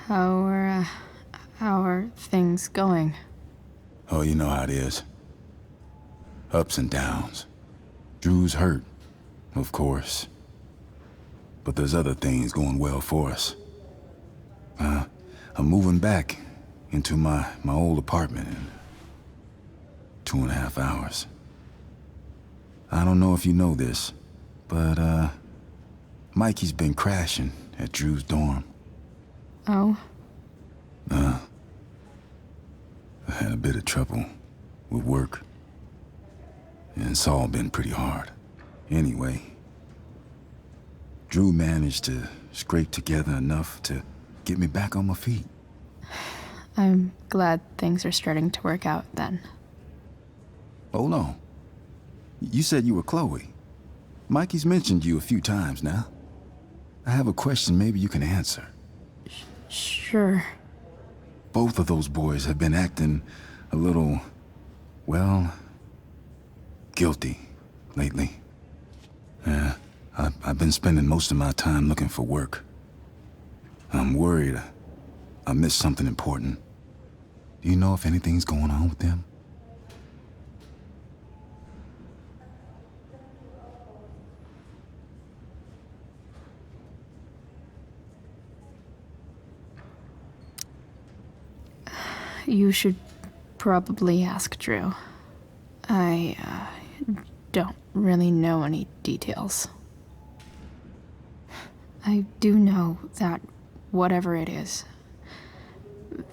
How are things going? Oh, you know how it is. Ups and downs. Drew's hurt, of course. But there's other things going well for us. I'm moving back into my old apartment in 2.5 hours. I don't know if you know this, but Mikey's been crashing at Drew's dorm. Oh? I had a bit of trouble with work. And it's all been pretty hard. Anyway, Drew managed to scrape together enough to get me back on my feet. I'm glad things are starting to work out then. Hold on. You said you were Chloe. Mikey's mentioned you a few times now. I have a question maybe you can answer. Sure. Both of those boys have been acting a little, well, guilty lately. Yeah, I've been spending most of my time looking for work. I'm worried I missed something important. Do you know if anything's going on with them? You should probably ask Drew. I don't really know any details. I do know that whatever it is,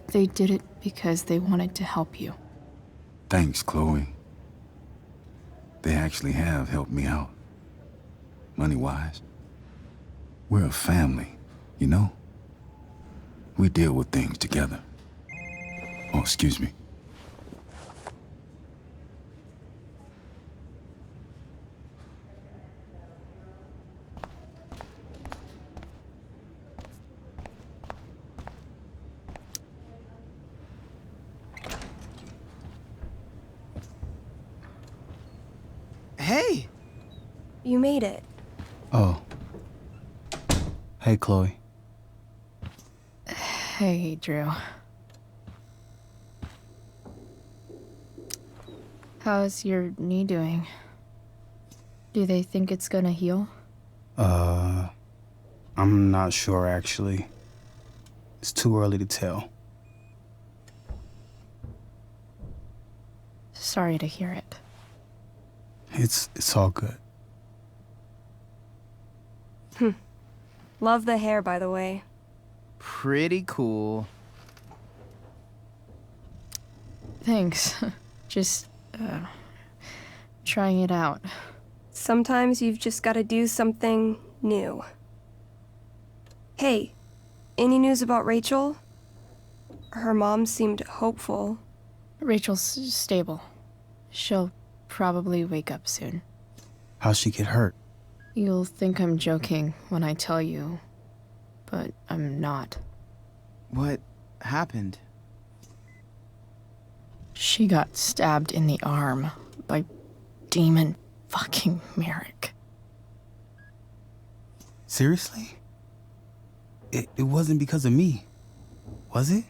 they did it because they wanted to help you. Thanks, Chloe. They actually have helped me out. Money-wise. We're a family, you know? We deal with things together. Oh, excuse me. Hey! You made it. Oh. Hey, Chloe. Hey, Drew. How's your knee doing? Do they think it's gonna heal? I'm not sure actually. It's too early to tell. Sorry to hear it. It's all good. Love the hair, by the way. Pretty cool. Thanks. Just, trying it out. Sometimes you've just got to do something new. Hey, any news about Rachel? Her mom seemed hopeful. Rachel's stable. She'll probably wake up soon. How'd she get hurt? You'll think I'm joking when I tell you, but I'm not. What happened? She got stabbed in the arm by Demon fucking Merrick. Seriously? It wasn't because of me, was it?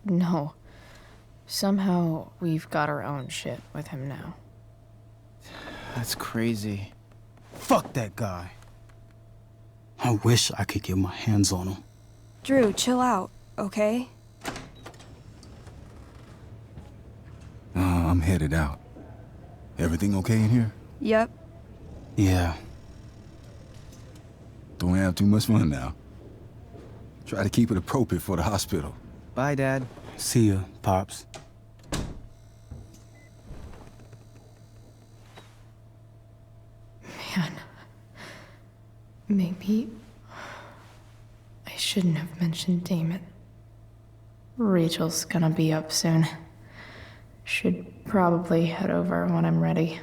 No. Somehow we've got our own shit with him now. That's crazy. Fuck that guy. I wish I could get my hands on him. Drew, chill out, okay? I'm headed out. Everything okay in here? Yep. Yeah. Don't have too much fun now. Try to keep it appropriate for the hospital. Bye, Dad. See ya, Pops. Man. Maybe I shouldn't have mentioned Damon. Rachel's gonna be up soon. Should probably head over when I'm ready.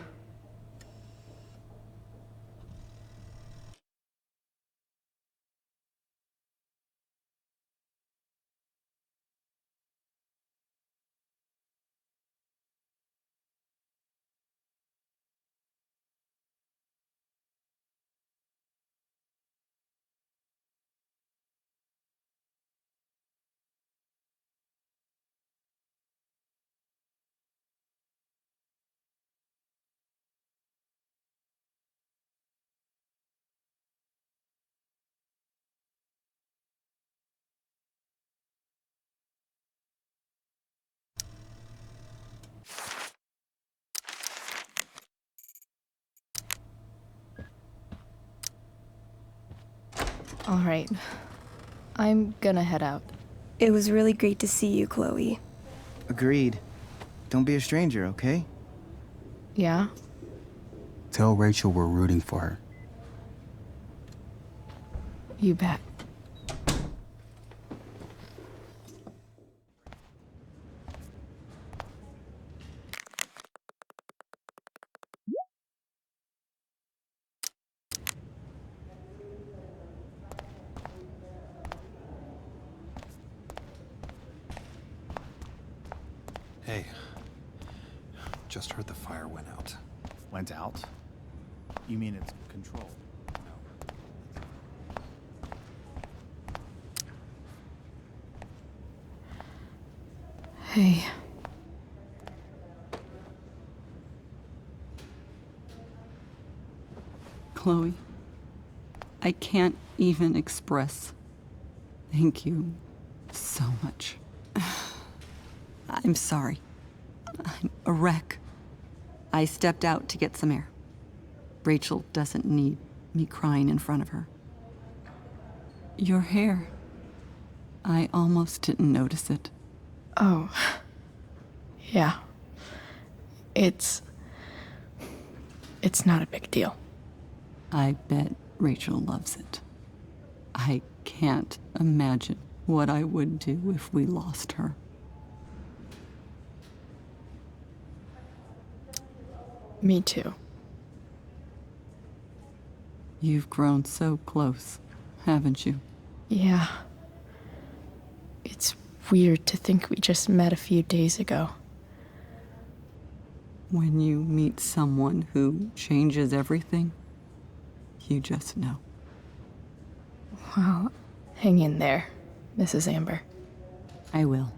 All right. I'm gonna head out. It was really great to see you, Chloe. Agreed. Don't be a stranger, okay? Yeah? Tell Rachel we're rooting for her. You bet. Hey, just heard the fire went out. Went out? You mean it's controlled? Hey. Chloe, I can't even express thank you so much. I'm sorry. I'm a wreck. I stepped out to get some air. Rachel doesn't need me crying in front of her. Your hair. I almost didn't notice it. Oh. Yeah. It's not a big deal. I bet Rachel loves it. I can't imagine what I would do if we lost her. Me too. You've grown so close, haven't you? Yeah. It's weird to think we just met a few days ago. When you meet someone who changes everything, you just know. Well, hang in there, Mrs. Amber. I will.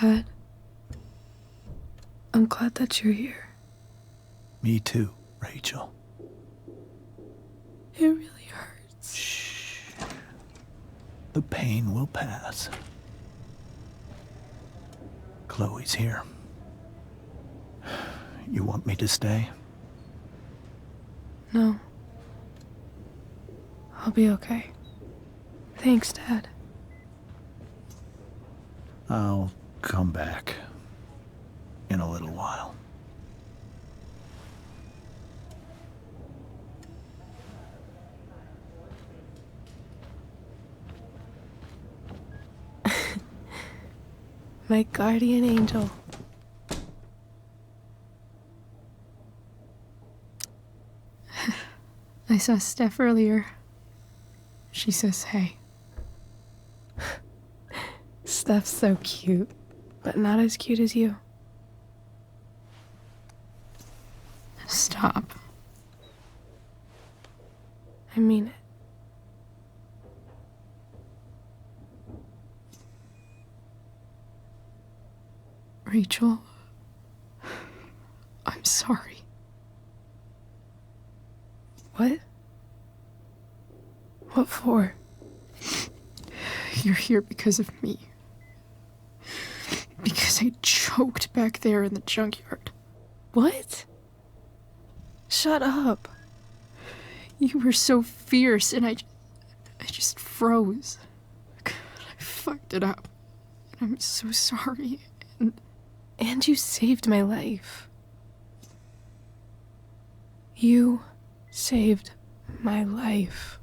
Dad, I'm glad that you're here. Me too, Rachel. It really hurts. Shh. The pain will pass. Chloe's here. You want me to stay? No. I'll be okay. Thanks, Dad. I'll come back in a little while. My guardian angel. I saw Steph earlier. She says hey. Steph's so cute, but not as cute as you. Stop. I mean it. Rachel, I'm sorry. What? What for? You're here because of me. Because I choked back there in the junkyard. What? Shut up. You were so fierce and I just froze. I fucked it up. I'm so sorry. And you saved my life. You saved my life.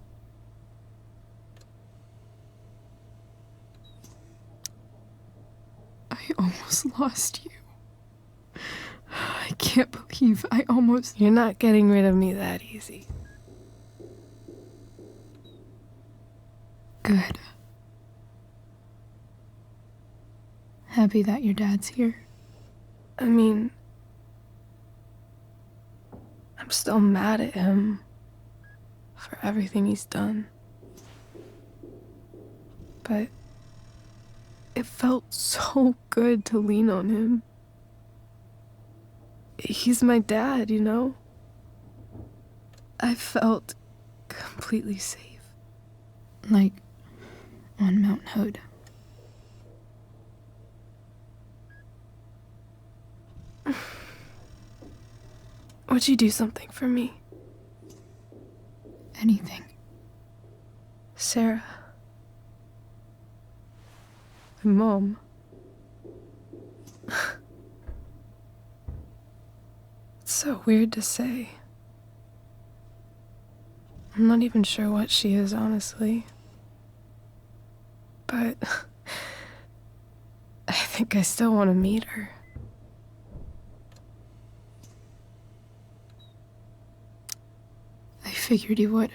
I almost lost you. I can't believe I almost... You're not getting rid of me that easy. Good. Happy that your dad's here. I mean, I'm still mad at him for everything he's done. But it felt so good to lean on him. He's my dad, you know? I felt completely safe. Like on Mount Hood. Would you do something for me? Anything. Sarah. My mom. It's so weird to say. I'm not even sure what she is, honestly. But I think I still want to meet her. I figured you would.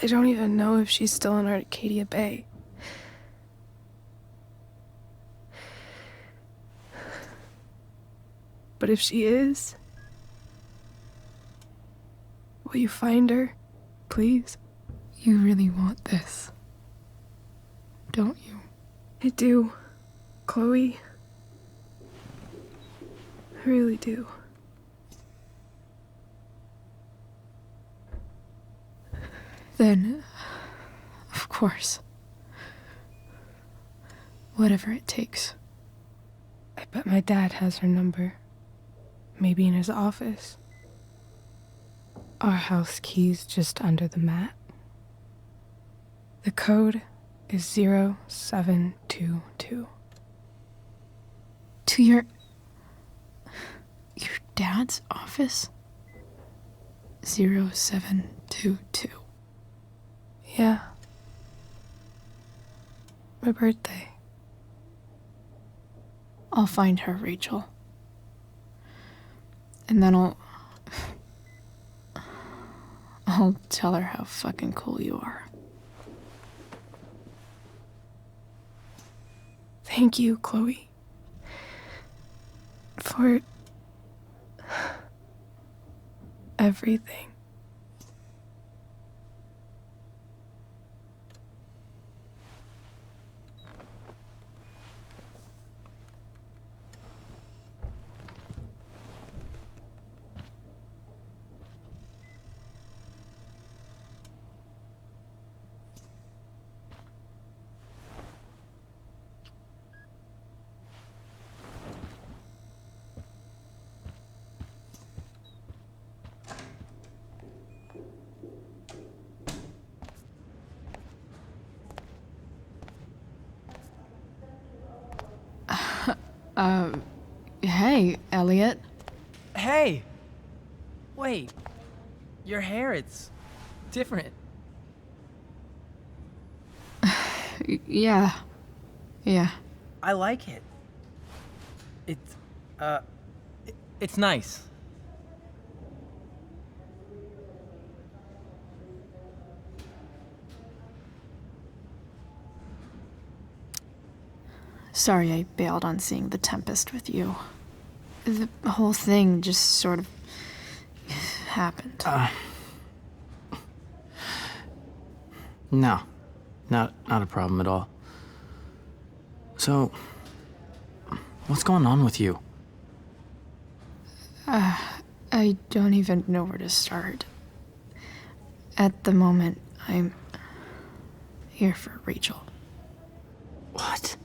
I don't even know if she's still in Arcadia Bay. But if she is, will you find her, please? You really want this, don't you? I do, Chloe. I really do. Then, of course, whatever it takes. I bet my dad has her number. Maybe in his office. Our house key's just under the mat. The code is 0722. To your dad's office? 0722. Yeah. My birthday. I'll find her, Rachel. And then I'll tell her how fucking cool you are. Thank you, Chloe. For everything. Hey, Elliot. Hey! Wait. Your hair, it's different. Yeah. I like it. It's nice. Sorry I bailed on seeing The Tempest with you. The whole thing just sort of happened. No. not a problem at all. So, what's going on with you? I don't even know where to start. At the moment, I'm here for Rachel. What?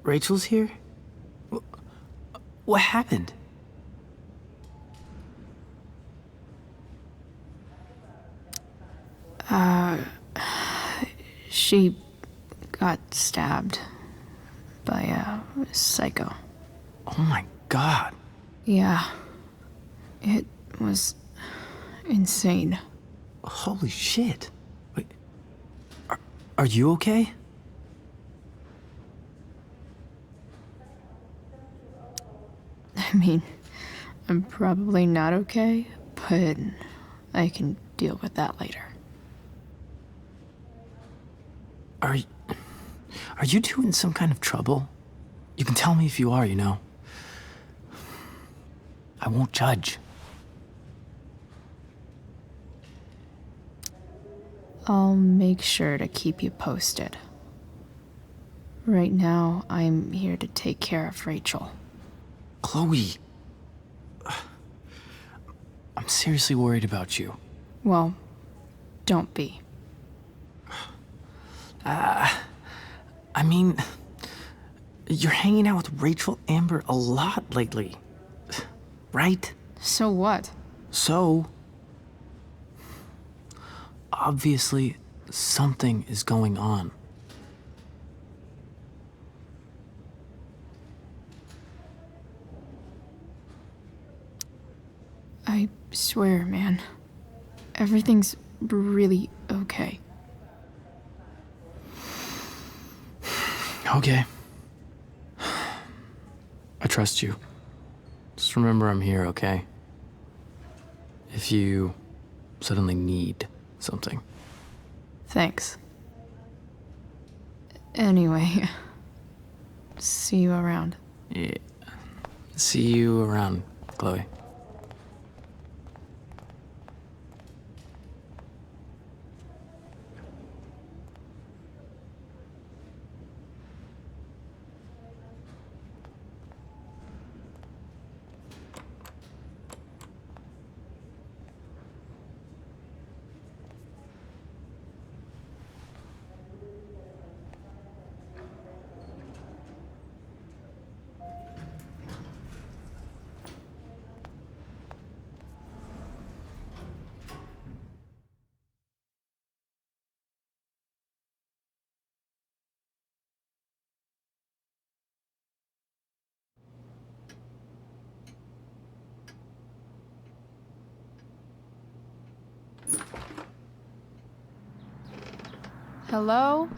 Rachel's here? What happened? She got stabbed by a psycho. Oh my god. Yeah. It was insane. Holy shit. Wait. Are you okay? I mean, I'm probably not okay, but I can deal with that later. Are you two in some kind of trouble? You can tell me if you are, you know. I won't judge. I'll make sure to keep you posted. Right now, I'm here to take care of Rachel. Chloe. I'm seriously worried about you. Well, don't be. I mean, you're hanging out with Rachel Amber a lot lately, right? So what? So, obviously, something is going on. I swear, man. Everything's really okay. Okay. I trust you. Just remember I'm here, okay? If you suddenly need something. Thanks. Anyway, see you around. Yeah. See you around, Chloe. Hello?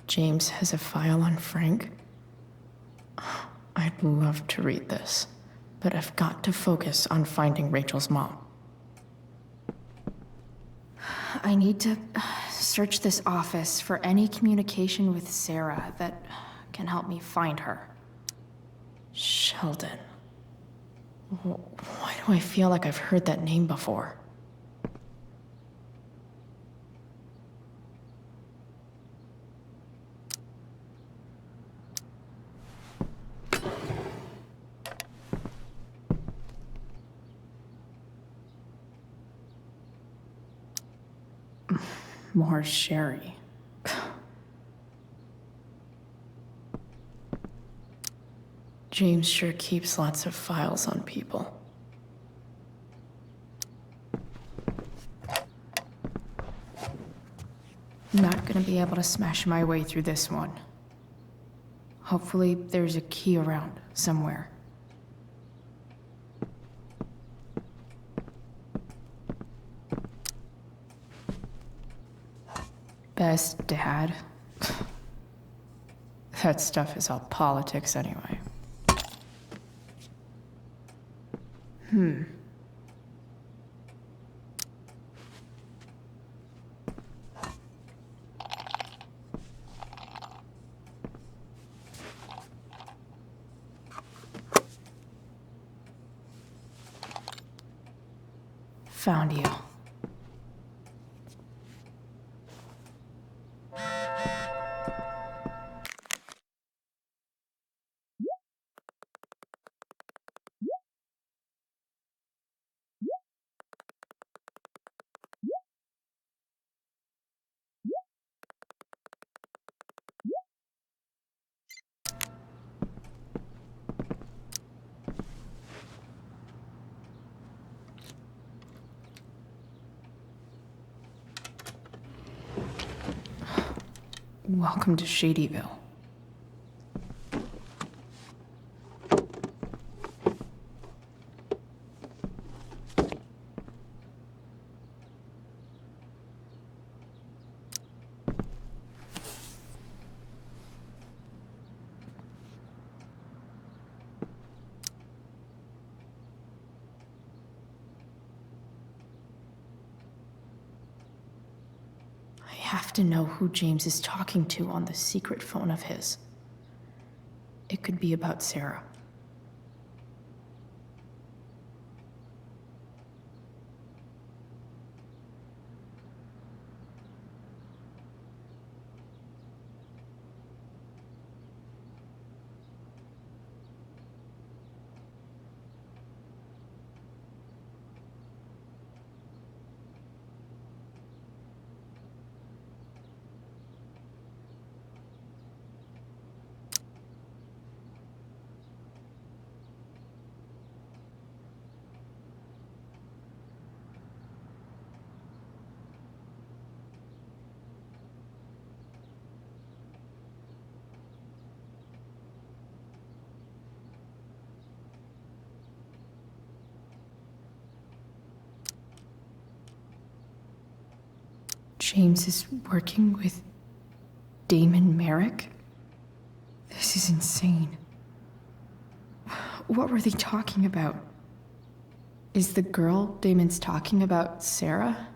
James has a file on Frank. I'd love to read this, but I've got to focus on finding Rachel's mom. I need to search this office for any communication with Sarah that can help me find her. Sheldon. Why do I feel like I've heard that name before? More sherry. James sure keeps lots of files on people. Not gonna be able to smash my way through this one. Hopefully, there's a key around somewhere. Best dad. That stuff is all politics anyway. Found you. Welcome to Shadyville. I have to know who James is talking to on the secret phone of his. It could be about Sarah. James is working with Damon Merrick? This is insane. What were they talking about? Is the girl Damon's talking about Sarah?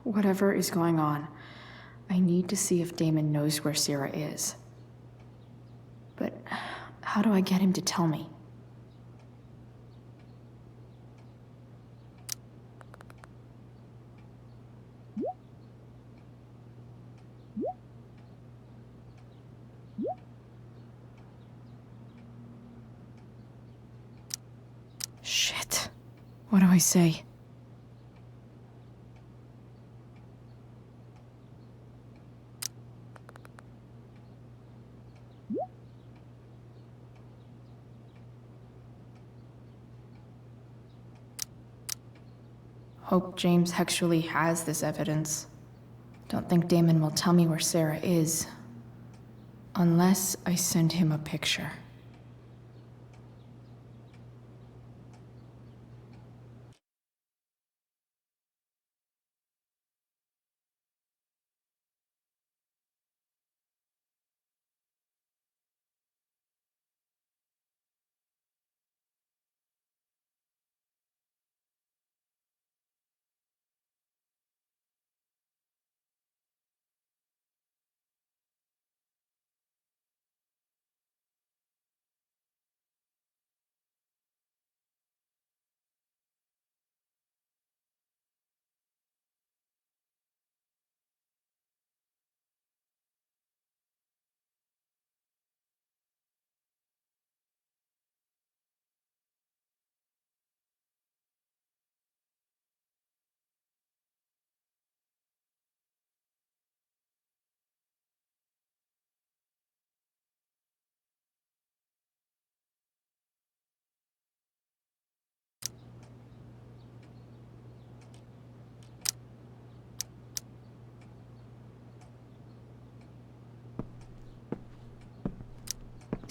Whatever is going on, I need to see if Damon knows where Sarah is. But how do I get him to tell me? Shit. What do I say? Hope James actually has this evidence. Don't think Damon will tell me where Sarah is. Unless I send him a picture.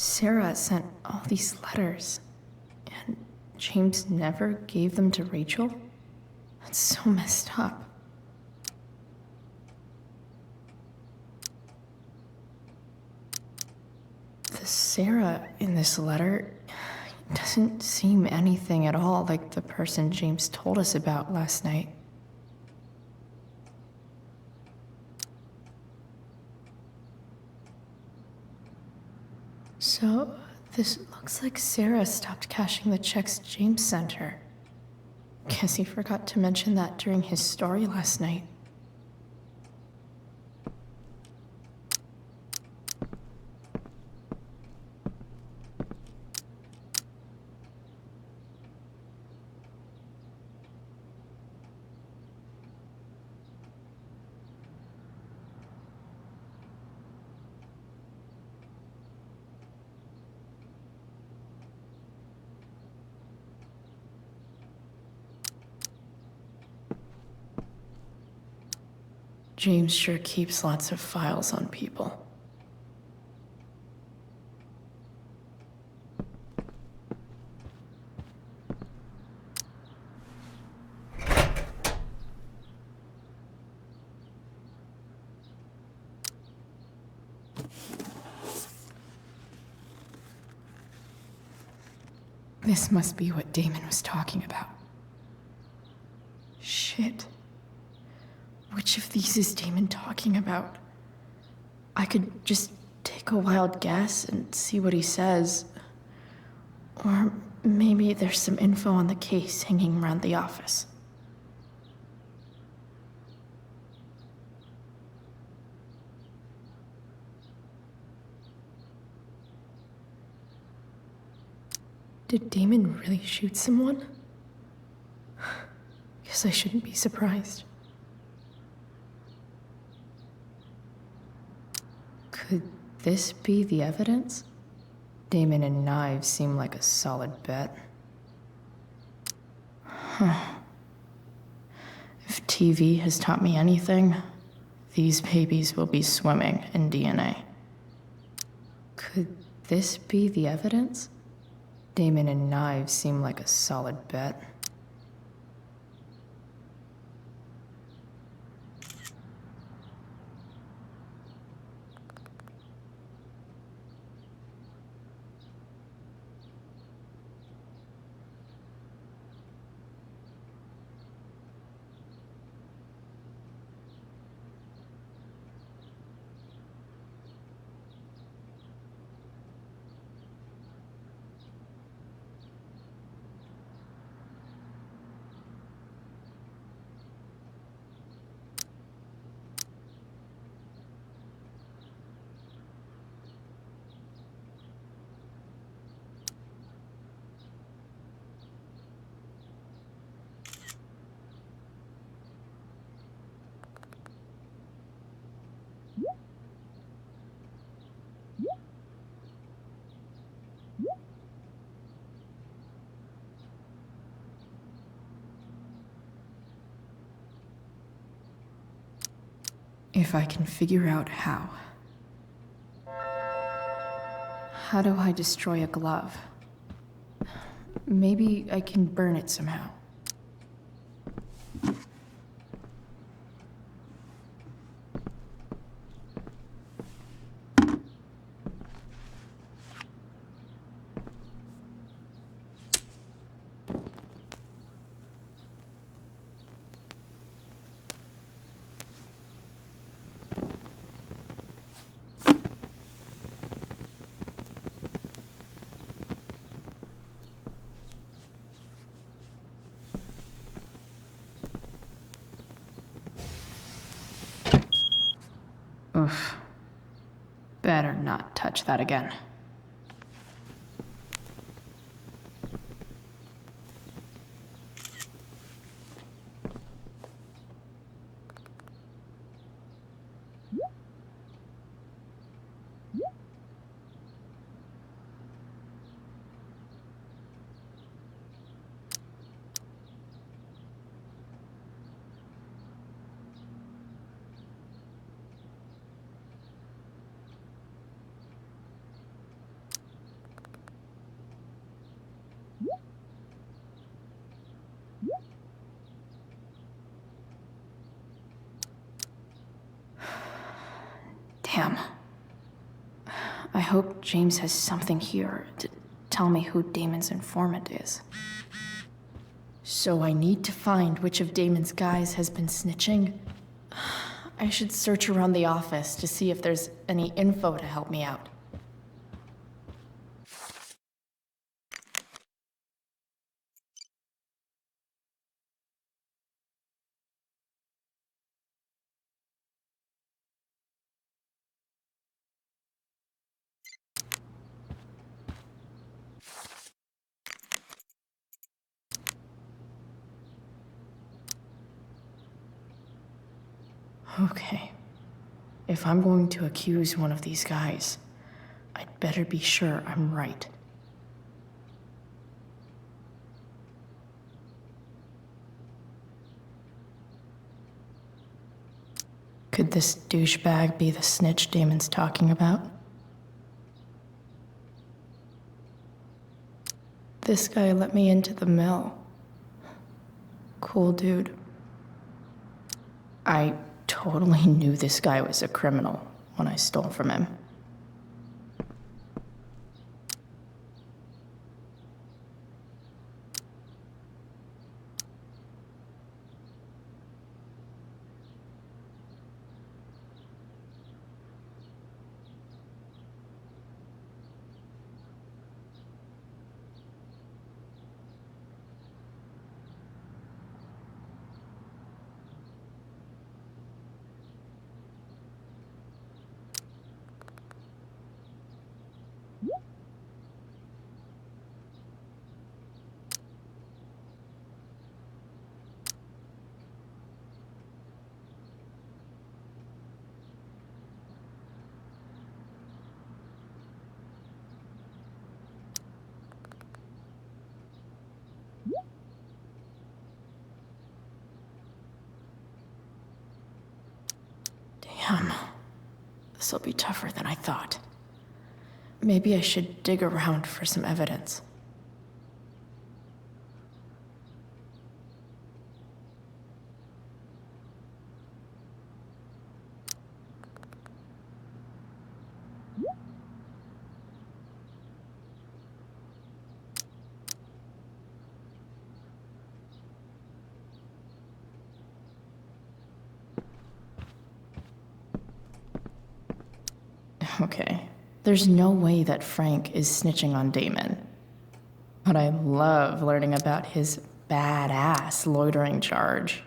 Sarah sent all these letters, and James never gave them to Rachel? That's so messed up. The Sarah in this letter doesn't seem anything at all like the person James told us about last night. So, this looks like Sarah stopped cashing the checks James sent her. Guess he forgot to mention that during his story last night. James sure keeps lots of files on people. This must be what Damon was talking about. Shit. Which of these is Damon talking about? I could just take a wild guess and see what he says. Or maybe there's some info on the case hanging around the office. Did Damon really shoot someone? Guess I shouldn't be surprised. Could this be the evidence? Damon and knives seem like a solid bet. Huh. If TV has taught me anything, these babies will be swimming in DNA. Could this be the evidence? Damon and knives seem like a solid bet. If I can figure out how. How do I destroy a glove? Maybe I can burn it somehow. Oof. Better not touch that again. Damn. I hope James has something here to tell me who Damon's informant is. So I need to find which of Damon's guys has been snitching. I should search around the office to see if there's any info to help me out. Okay. If I'm going to accuse one of these guys, I'd better be sure I'm right. Could this douchebag be the snitch Damon's talking about? This guy let me into the mill. Cool dude. I totally knew this guy was a criminal when I stole from him. Damn. This'll be tougher than I thought. Maybe I should dig around for some evidence. Okay, there's no way that Frank is snitching on Damon. But I love learning about his badass loitering charge.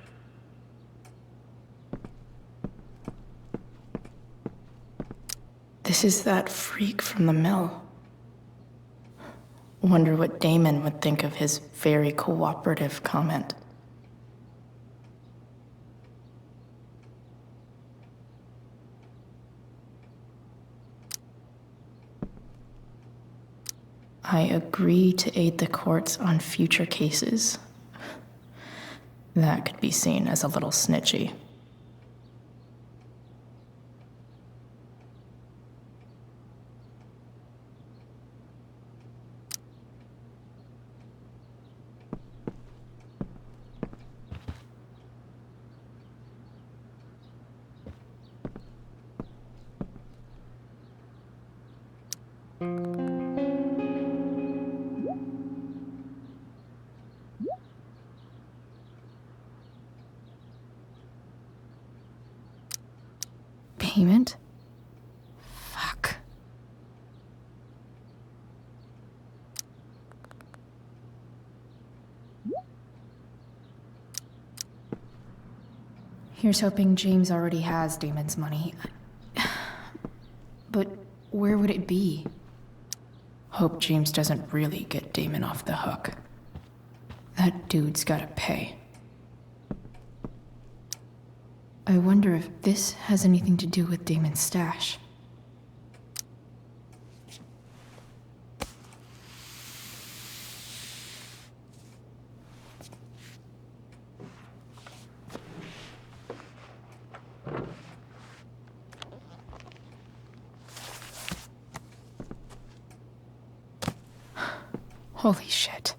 This is that freak from the mill. Wonder what Damon would think of his very cooperative comment. I agree to aid the courts on future cases. That could be seen as a little snitchy. Payment? Fuck. Here's hoping James already has Damon's money. But where would it be? Hope James doesn't really get Damon off the hook. That dude's gotta pay. I wonder if this has anything to do with Damon's stash. Holy shit.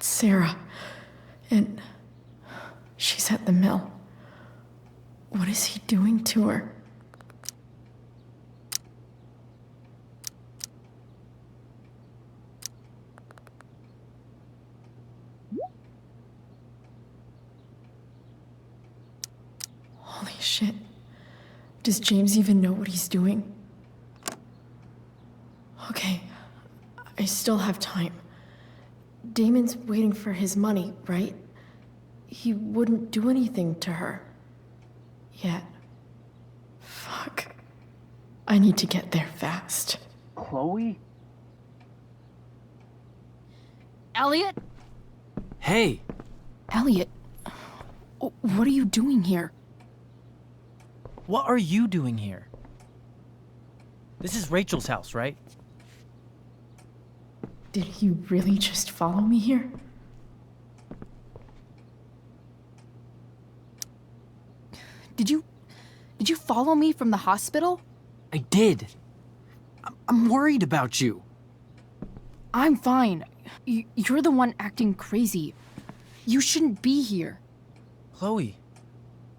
It's Sarah. And she's at the mill. What is he doing to her? Holy shit. Does James even know what he's doing? Okay, I still have time. Damon's waiting for his money, right? He wouldn't do anything to her. Yet. Fuck. I need to get there fast. Chloe? Elliot? Hey! Elliot, what are you doing here? What are you doing here? This is Rachel's house, right? Did he really just follow me here? Did you follow me from the hospital? I did. I'm worried about you. I'm fine. You're the one acting crazy. You shouldn't be here. Chloe,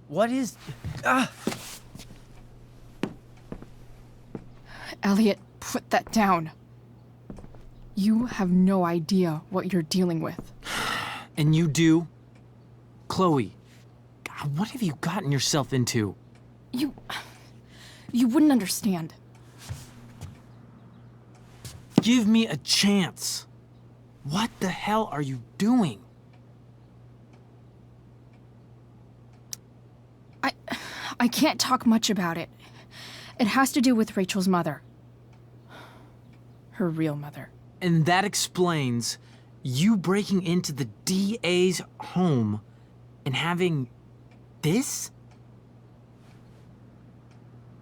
what is... Ah! Elliot, put that down. You have no idea what you're dealing with. And you do? Chloe, God, what have you gotten yourself into? You wouldn't understand. Give me a chance. What the hell are you doing? I can't talk much about it. It has to do with Rachel's mother. Her real mother. And that explains you breaking into the DA's home and having this?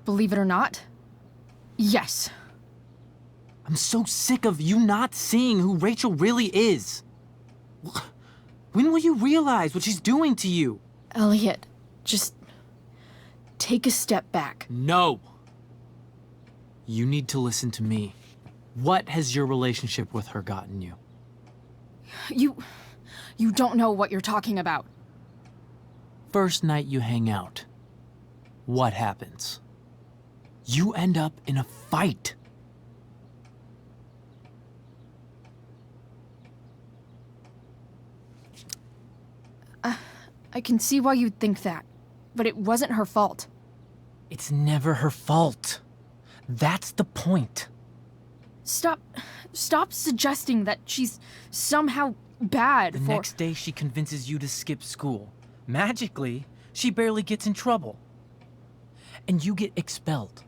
Believe it or not, yes. I'm so sick of you not seeing who Rachel really is. When will you realize what she's doing to you? Elliot, just take a step back. No. You need to listen to me. What has your relationship with her gotten you? You don't know what you're talking about. First night you hang out, what happens? You end up in a fight. I can see why you'd think that, but it wasn't her fault. It's never her fault. That's the point. Stop suggesting that she's somehow bad The next day, she convinces you to skip school. Magically, she barely gets in trouble. And you get expelled.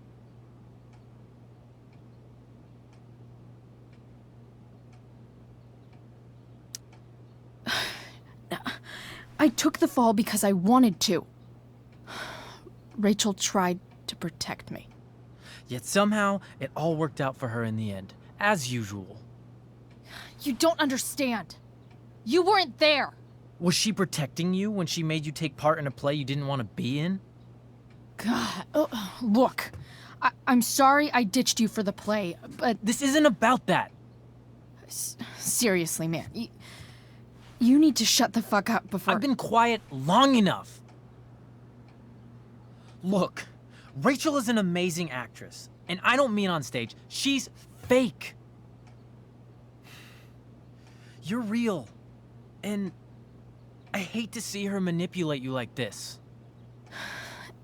I took the fall because I wanted to. Rachel tried to protect me. Yet somehow, it all worked out for her in the end, as usual. You don't understand. You weren't there. Was she protecting you when she made you take part in a play you didn't want to be in? God, look. I'm sorry I ditched you for the play, but... This isn't about that. Seriously, man. You need to shut the fuck up before... I've been quiet long enough. Look, Rachel is an amazing actress. And I don't mean on stage. She's fake. You're real. And I hate to see her manipulate you like this.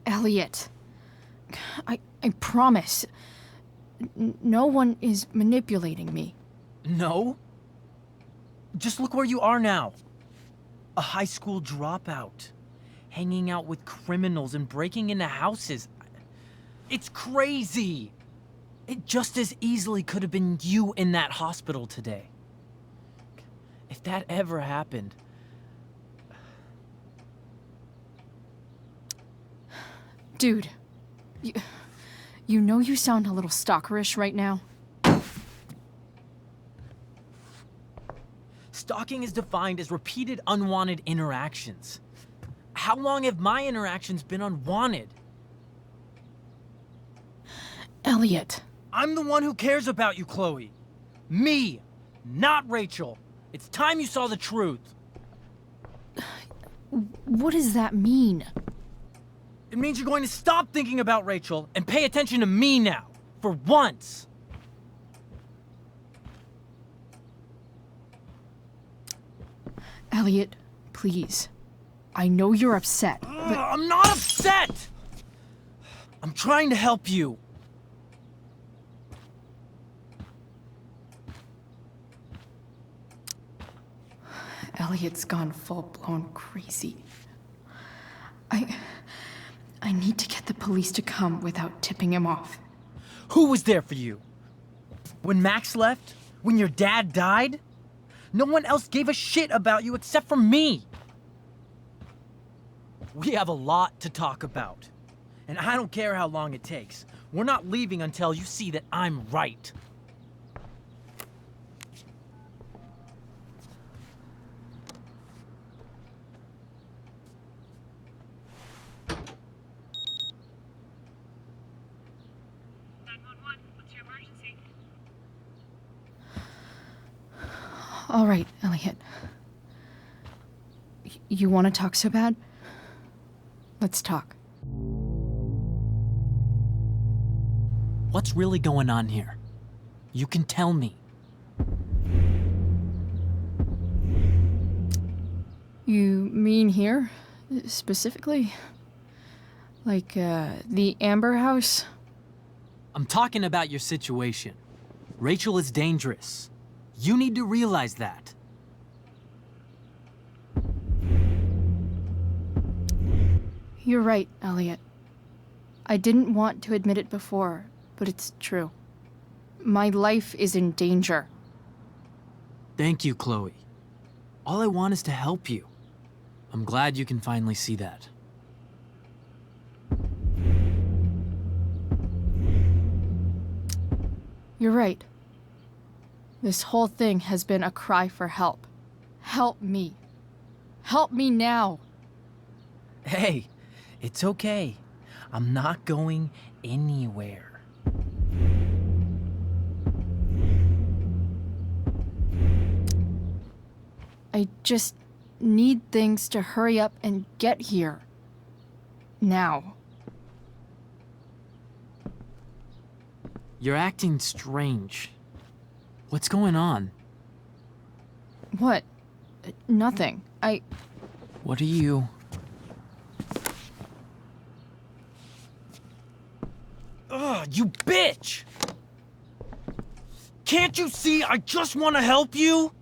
Elliot, I promise. No one is manipulating me. No? Just look where you are now. A high school dropout. Hanging out with criminals and breaking into houses. It's crazy. It just as easily could have been you in that hospital today. If that ever happened... Dude, you know you sound a little stalkerish right now? Stalking is defined as repeated unwanted interactions. How long have my interactions been unwanted? Elliot. I'm the one who cares about you, Chloe. Me, not Rachel. It's time you saw the truth. What does that mean? It means you're going to stop thinking about Rachel and pay attention to me now. For once. Elliot, please. I know you're upset, but... I'm not upset! I'm trying to help you. Elliot's gone full-blown crazy. I need to get the police to come without tipping him off. Who was there for you? When Max left? When your dad died? No one else gave a shit about you except for me. We have a lot to talk about. And I don't care how long it takes. We're not leaving until you see that I'm right. All right, Elliot. You want to talk so bad? Let's talk. What's really going on here? You can tell me. You mean here, specifically? Like, the Amber House? I'm talking about your situation. Rachel is dangerous. You need to realize that. You're right, Elliot. I didn't want to admit it before, but it's true. My life is in danger. Thank you, Chloe. All I want is to help you. I'm glad you can finally see that. You're right. This whole thing has been a cry for help. Help me. Help me now. Hey, it's okay. I'm not going anywhere. I just need things to hurry up and get here. Now. You're acting strange. What's going on? What? Nothing. What are you... Ugh, you bitch! Can't you see I just want to help you?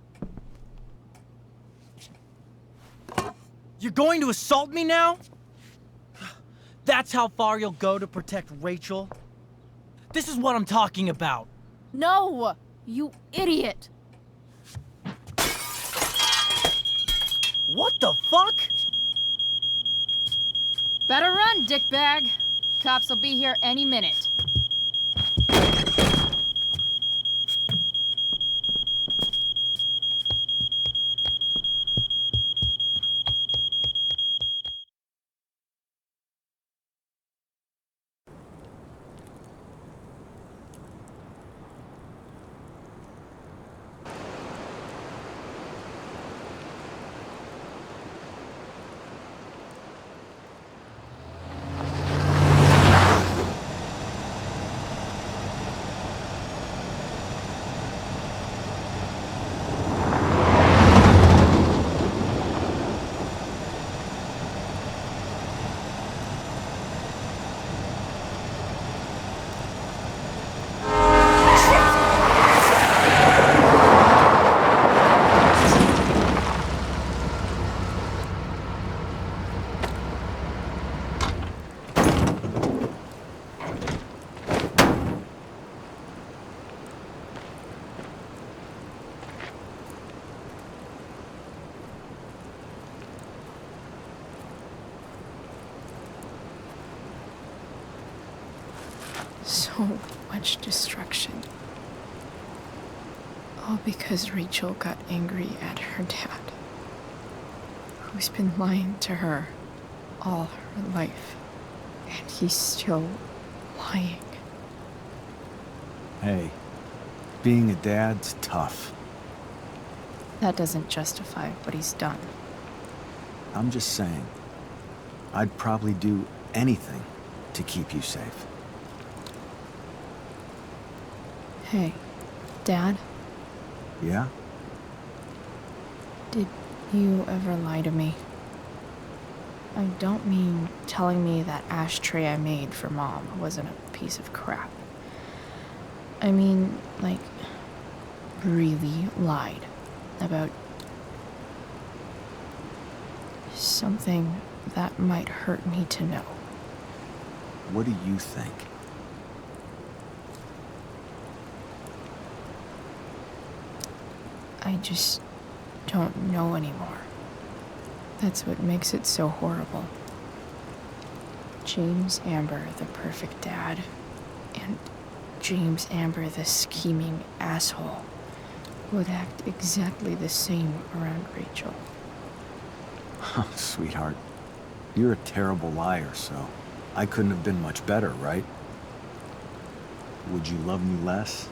You're going to assault me now? That's how far you'll go to protect Rachel? This is what I'm talking about. No! You idiot! What the fuck? Better run, dickbag. Cops will be here any minute. So much destruction. All because Rachel got angry at her dad, who's been lying to her all her life. And he's still lying. Hey, being a dad's tough. That doesn't justify what he's done. I'm just saying, I'd probably do anything to keep you safe. Hey, Dad, Yeah? did you ever lie to me? I don't mean telling me that ashtray I made for Mom wasn't a piece of crap. I mean, like, really lied about something that might hurt me to know. What do you think? I just don't know anymore. That's what makes it so horrible. James Amber, the perfect dad, and James Amber, the scheming asshole, would act exactly the same around Rachel. Oh, sweetheart, you're a terrible liar, so I couldn't have been much better, right? Would you love me less?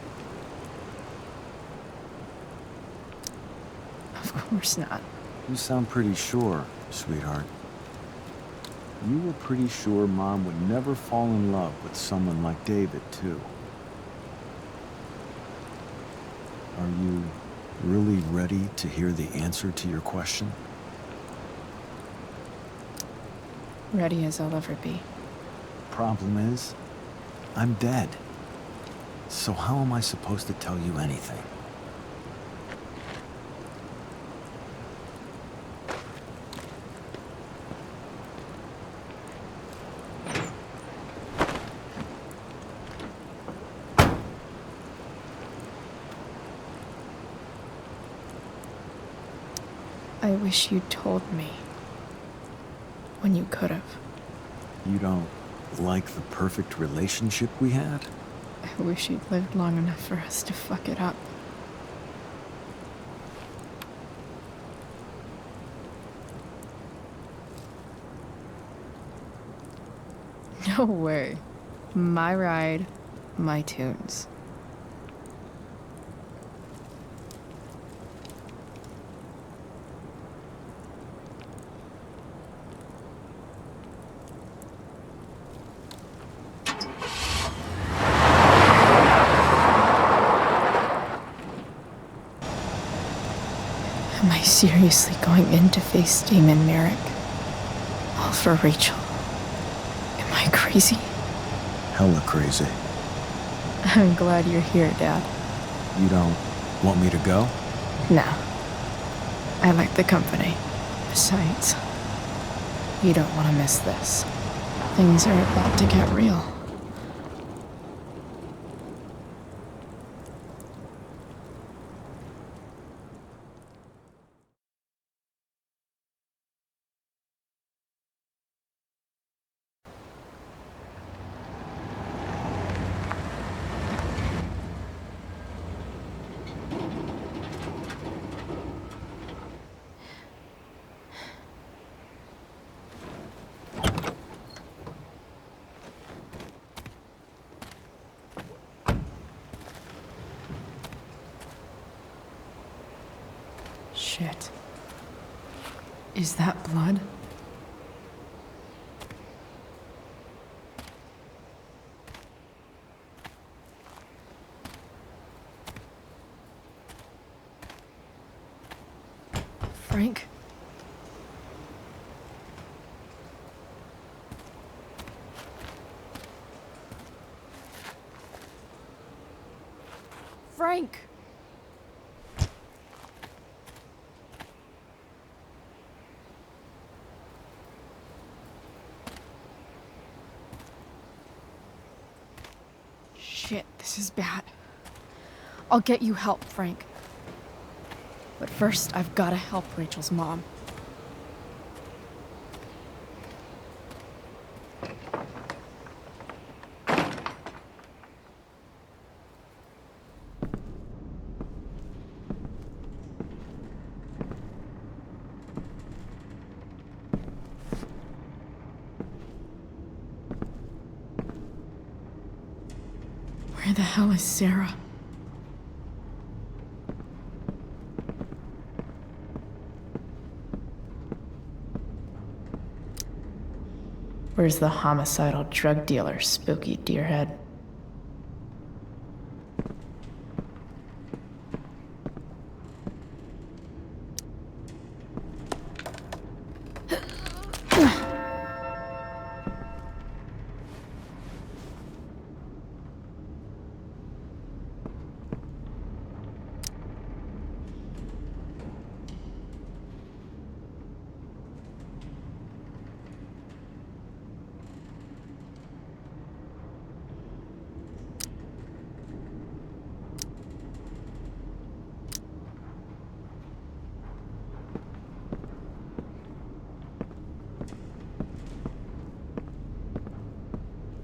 Of course not. You sound pretty sure, sweetheart. You were pretty sure Mom would never fall in love with someone like David, too. Are you really ready to hear the answer to your question? Ready as I'll ever be. Problem is, I'm dead. So how am I supposed to tell you anything? I wish you'd told me. When you could have. You don't like the perfect relationship we had? I wish you'd lived long enough for us to fuck it up. No way. My ride, my tunes. Am I seriously going in to face Damon Merrick? All for Rachel? Am I crazy? Hella crazy. I'm glad you're here, Dad. You don't want me to go? No. I like the company. Besides, you don't want to miss this. Things are about to get real. Shit. Is that blood? Frank? Frank! Shit, this is bad. I'll get you help, Frank. But first, I've gotta help Rachel's mom. Where the hell is Sarah? Where's the homicidal drug dealer, Spooky Deerhead?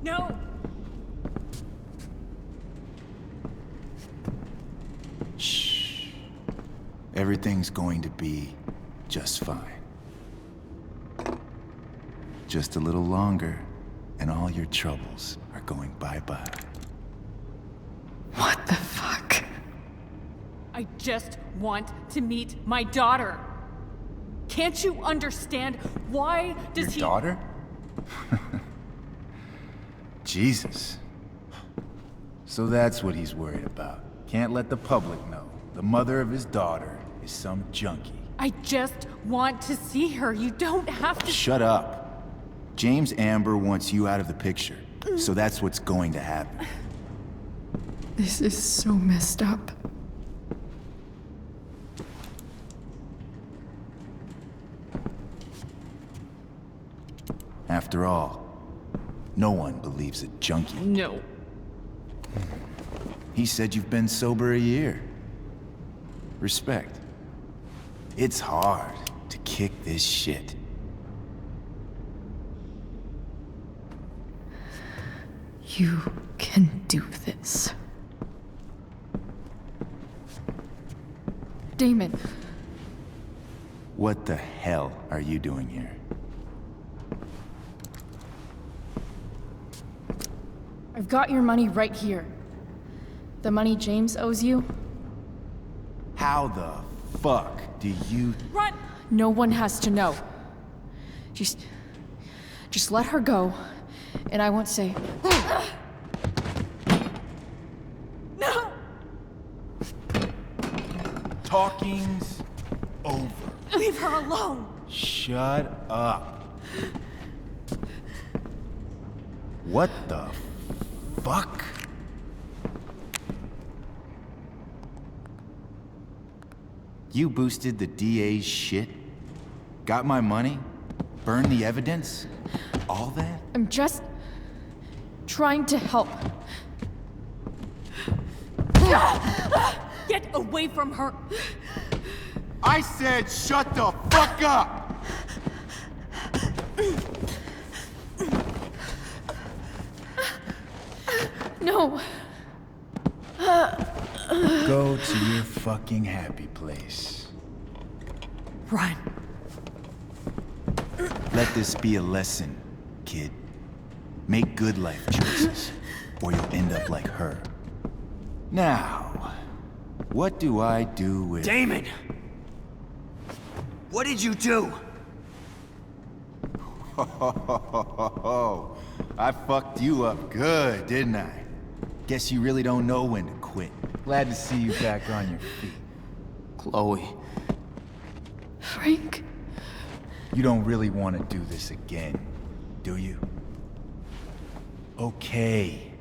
No! Shh. Everything's going to be just fine. Just a little longer, and all your troubles are going bye-bye. What the fuck? I just want to meet my daughter. Can't you understand? Why does Your daughter? Jesus. So that's what he's worried about. Can't let the public know. The mother of his daughter is some junkie. I just want to see her. You don't have to— Shut up. James Amber wants you out of the picture. So that's what's going to happen. This is so messed up. After all, no one believes a junkie. No. He said you've been sober a year. Respect. It's hard to kick this shit. You can do this. Damon. What the hell are you doing here? I've got your money right here. The money James owes you. How the fuck do you— Run! No one has to know. Just let her go, and I won't say. No! Talking's over. Leave her alone! Shut up. What the fuck? You boosted the DA's shit? Got my money? Burned the evidence? All that? I'm just trying to help. Get away from her! I said shut the fuck up! No. Go to your fucking happy place. Run. Let this be a lesson, kid. Make good life choices, or you'll end up like her. Now, what do I do with— Damon! What did you do? I fucked you up good, didn't I? Guess you really don't know when to quit. Glad to see you back on your feet. Chloe. Frank. You don't really want to do this again, do you? Okay.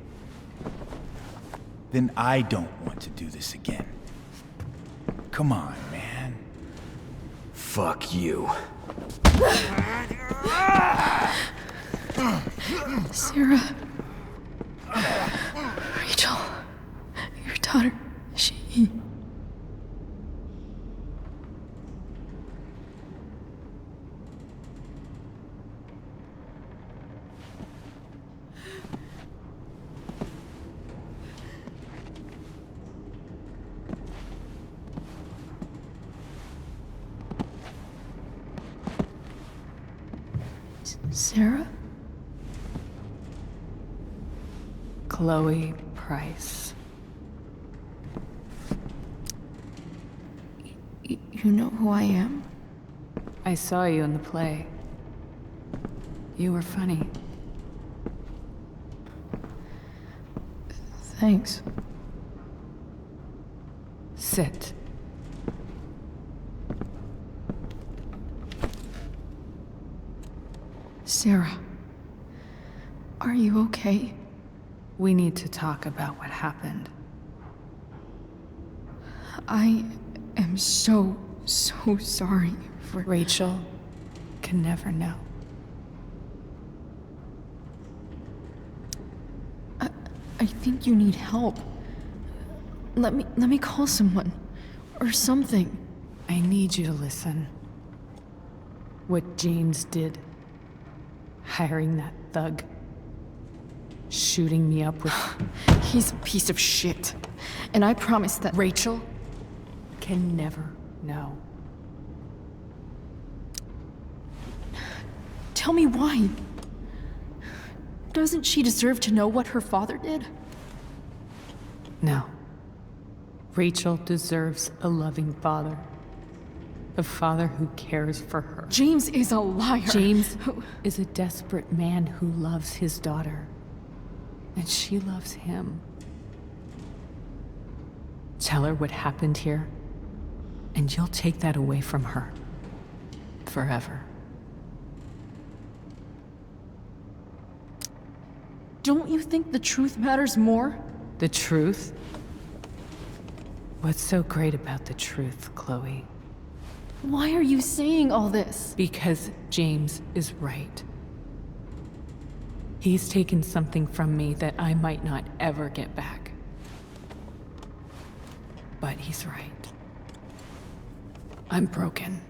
Then I don't want to do this again. Come on, man. Fuck you. Sarah. Rachel. Your daughter. She... Sarah? Chloe Price. You know who I am? I saw you in the play. You were funny. Thanks. Sit. Sarah, are you okay? We need to talk about what happened. I am so sorry for... Rachel can never know. I think you need help. Let me call someone. Or something. I need you to listen. What James did. Hiring that thug. Shooting me up with... He's a piece of shit. And I promise that... Rachel can never know. Tell me why. Doesn't she deserve to know what her father did? No. Rachel deserves a loving father. A father who cares for her. James is a liar. James is a desperate man who loves his daughter. And she loves him. Tell her what happened here, and you'll take that away from her. Forever. Don't you think the truth matters more? The truth? What's so great about the truth, Chloe? Why are you saying all this? Because James is right. He's taken something from me that I might not ever get back. But he's right. I'm broken.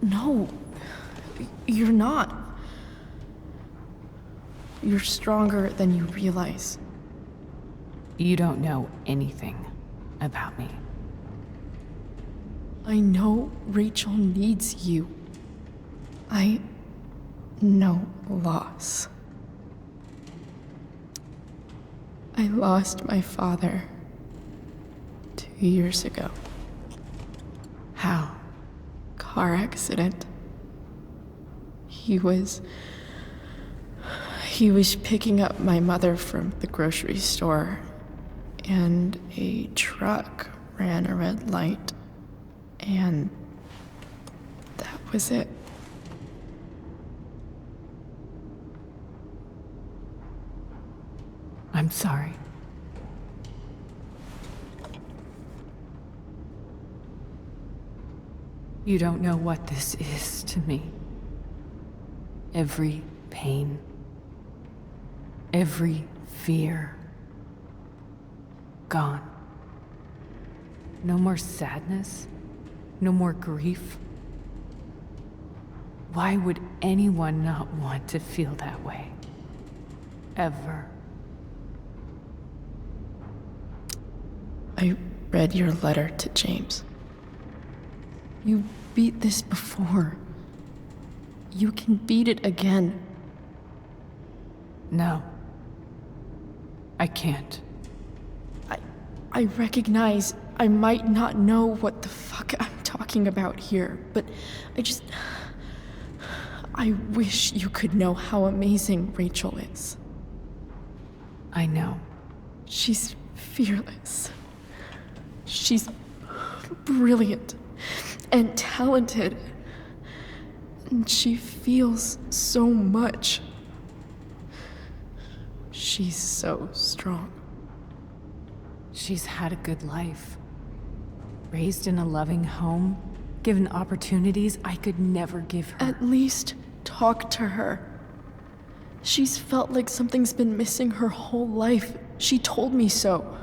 No, you're not. You're stronger than you realize. You don't know anything about me. I know Rachel needs you. I know loss. I lost my father 2 years ago. How? Car accident. He was picking up my mother from the grocery store, and a truck ran a red light, and that was it. I'm sorry. You don't know what this is to me. Every pain, every fear, gone. No more sadness, no more grief. Why would anyone not want to feel that way? Ever. I read your letter to James. You beat this before. You can beat it again. No. I can't. I recognize I might not know what the fuck I'm talking about here, but I wish you could know how amazing Rachel is. I know. She's fearless. She's brilliant and talented. And she feels so much. She's so strong. She's had a good life. Raised in a loving home, given opportunities I could never give her. At least talk to her. She's felt like something's been missing her whole life. She told me so.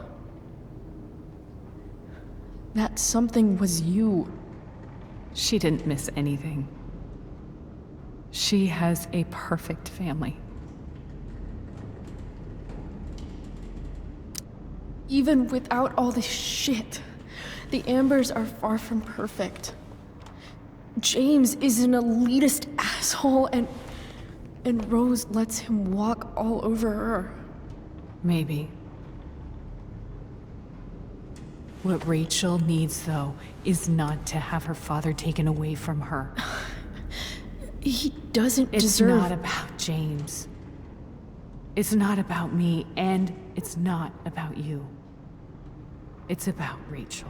That something was you. She didn't miss anything. She has a perfect family. Even without all this shit, the Ambers are far from perfect. James is an elitist asshole, and Rose lets him walk all over her. Maybe. What Rachel needs, though, is not to have her father taken away from her. He doesn't It's deserve... not about James. It's not about me, and it's not about you. It's about Rachel.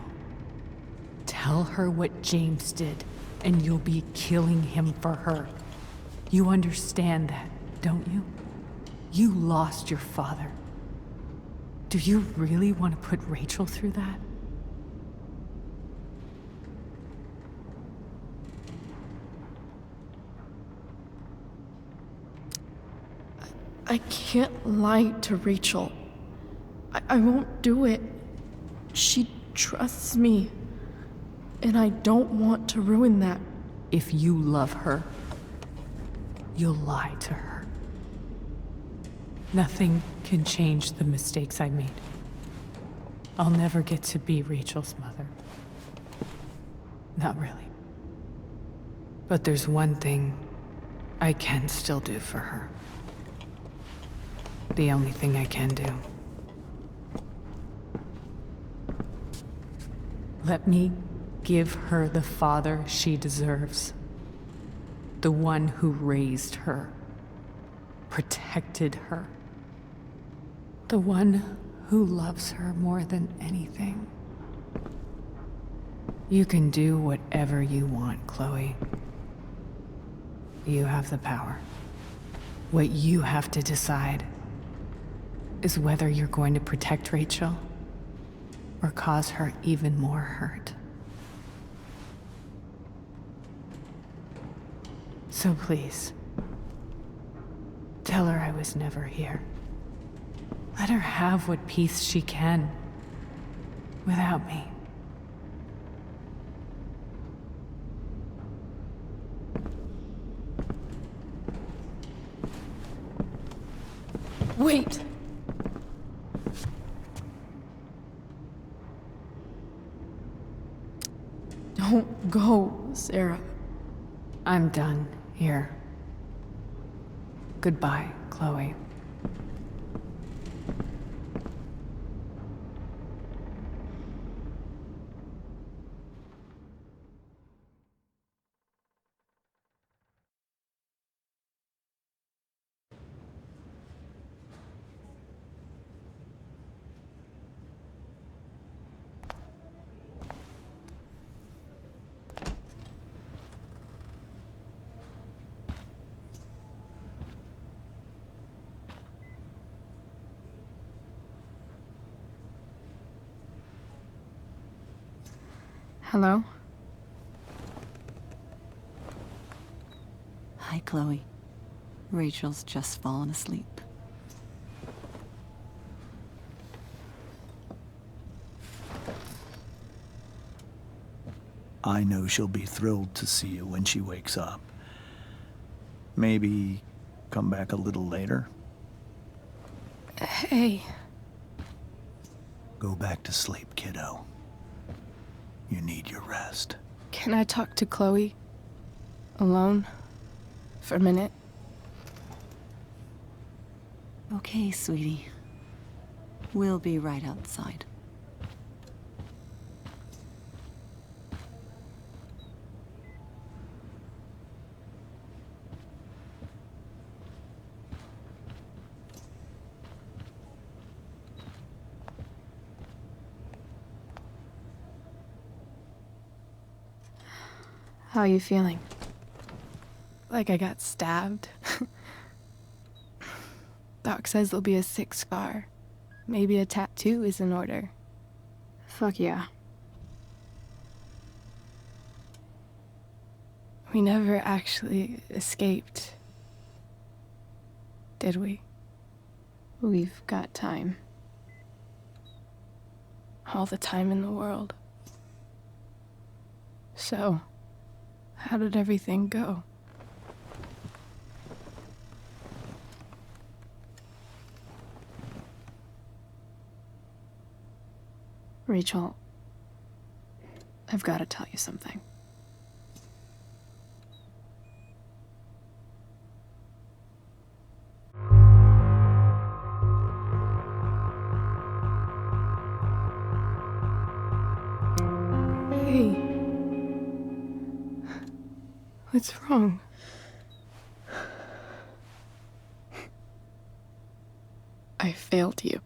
Tell her what James did, and you'll be killing him for her. You understand that, don't you? You lost your father. Do you really want to put Rachel through that? I can't lie to Rachel. I won't do it. She trusts me. And I don't want to ruin that. If you love her, you'll lie to her. Nothing can change the mistakes I made. I'll never get to be Rachel's mother. Not really. But there's one thing I can still do for her. The only thing I can do. Let me give her the father she deserves. The one who raised her, protected her. The one who loves her more than anything. You can do whatever you want, Chloe. You have the power. What you have to decide is whether you're going to protect Rachel or cause her even more hurt. So please, tell her I was never here. Let her have what peace she can without me. Wait! Don't go, Sarah. I'm done here. Goodbye, Chloe. Hello? Hi, Chloe. Rachel's just fallen asleep. I know she'll be thrilled to see you when she wakes up. Maybe come back a little later? Hey. Go back to sleep, kiddo. You need your rest. Can I talk to Chloe? Alone? For a minute? Okay, sweetie. We'll be right outside. How are you feeling? Like I got stabbed. Doc says there'll be a sick scar. Maybe a tattoo is in order. Fuck yeah. We never actually escaped. Did we? We've got time. All the time in the world. So, how did everything go? Rachel, I've got to tell you something. Hey. What's wrong? failed you.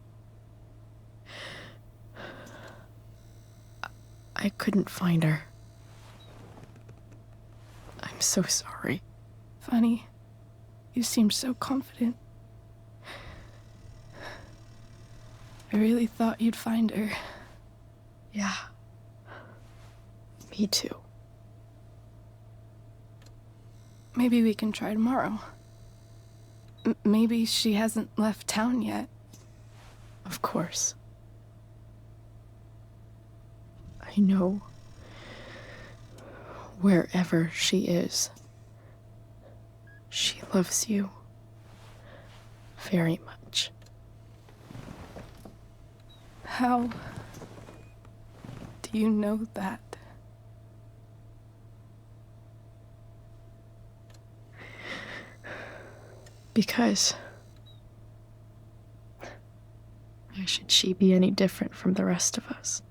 I couldn't find her. I'm so sorry. Funny. You seemed so confident. I really thought you'd find her. Yeah. Me too. Maybe we can try tomorrow. Maybe she hasn't left town yet. Of course. I know wherever she is, she loves you very much. How do you know that? Because why should she be any different from the rest of us?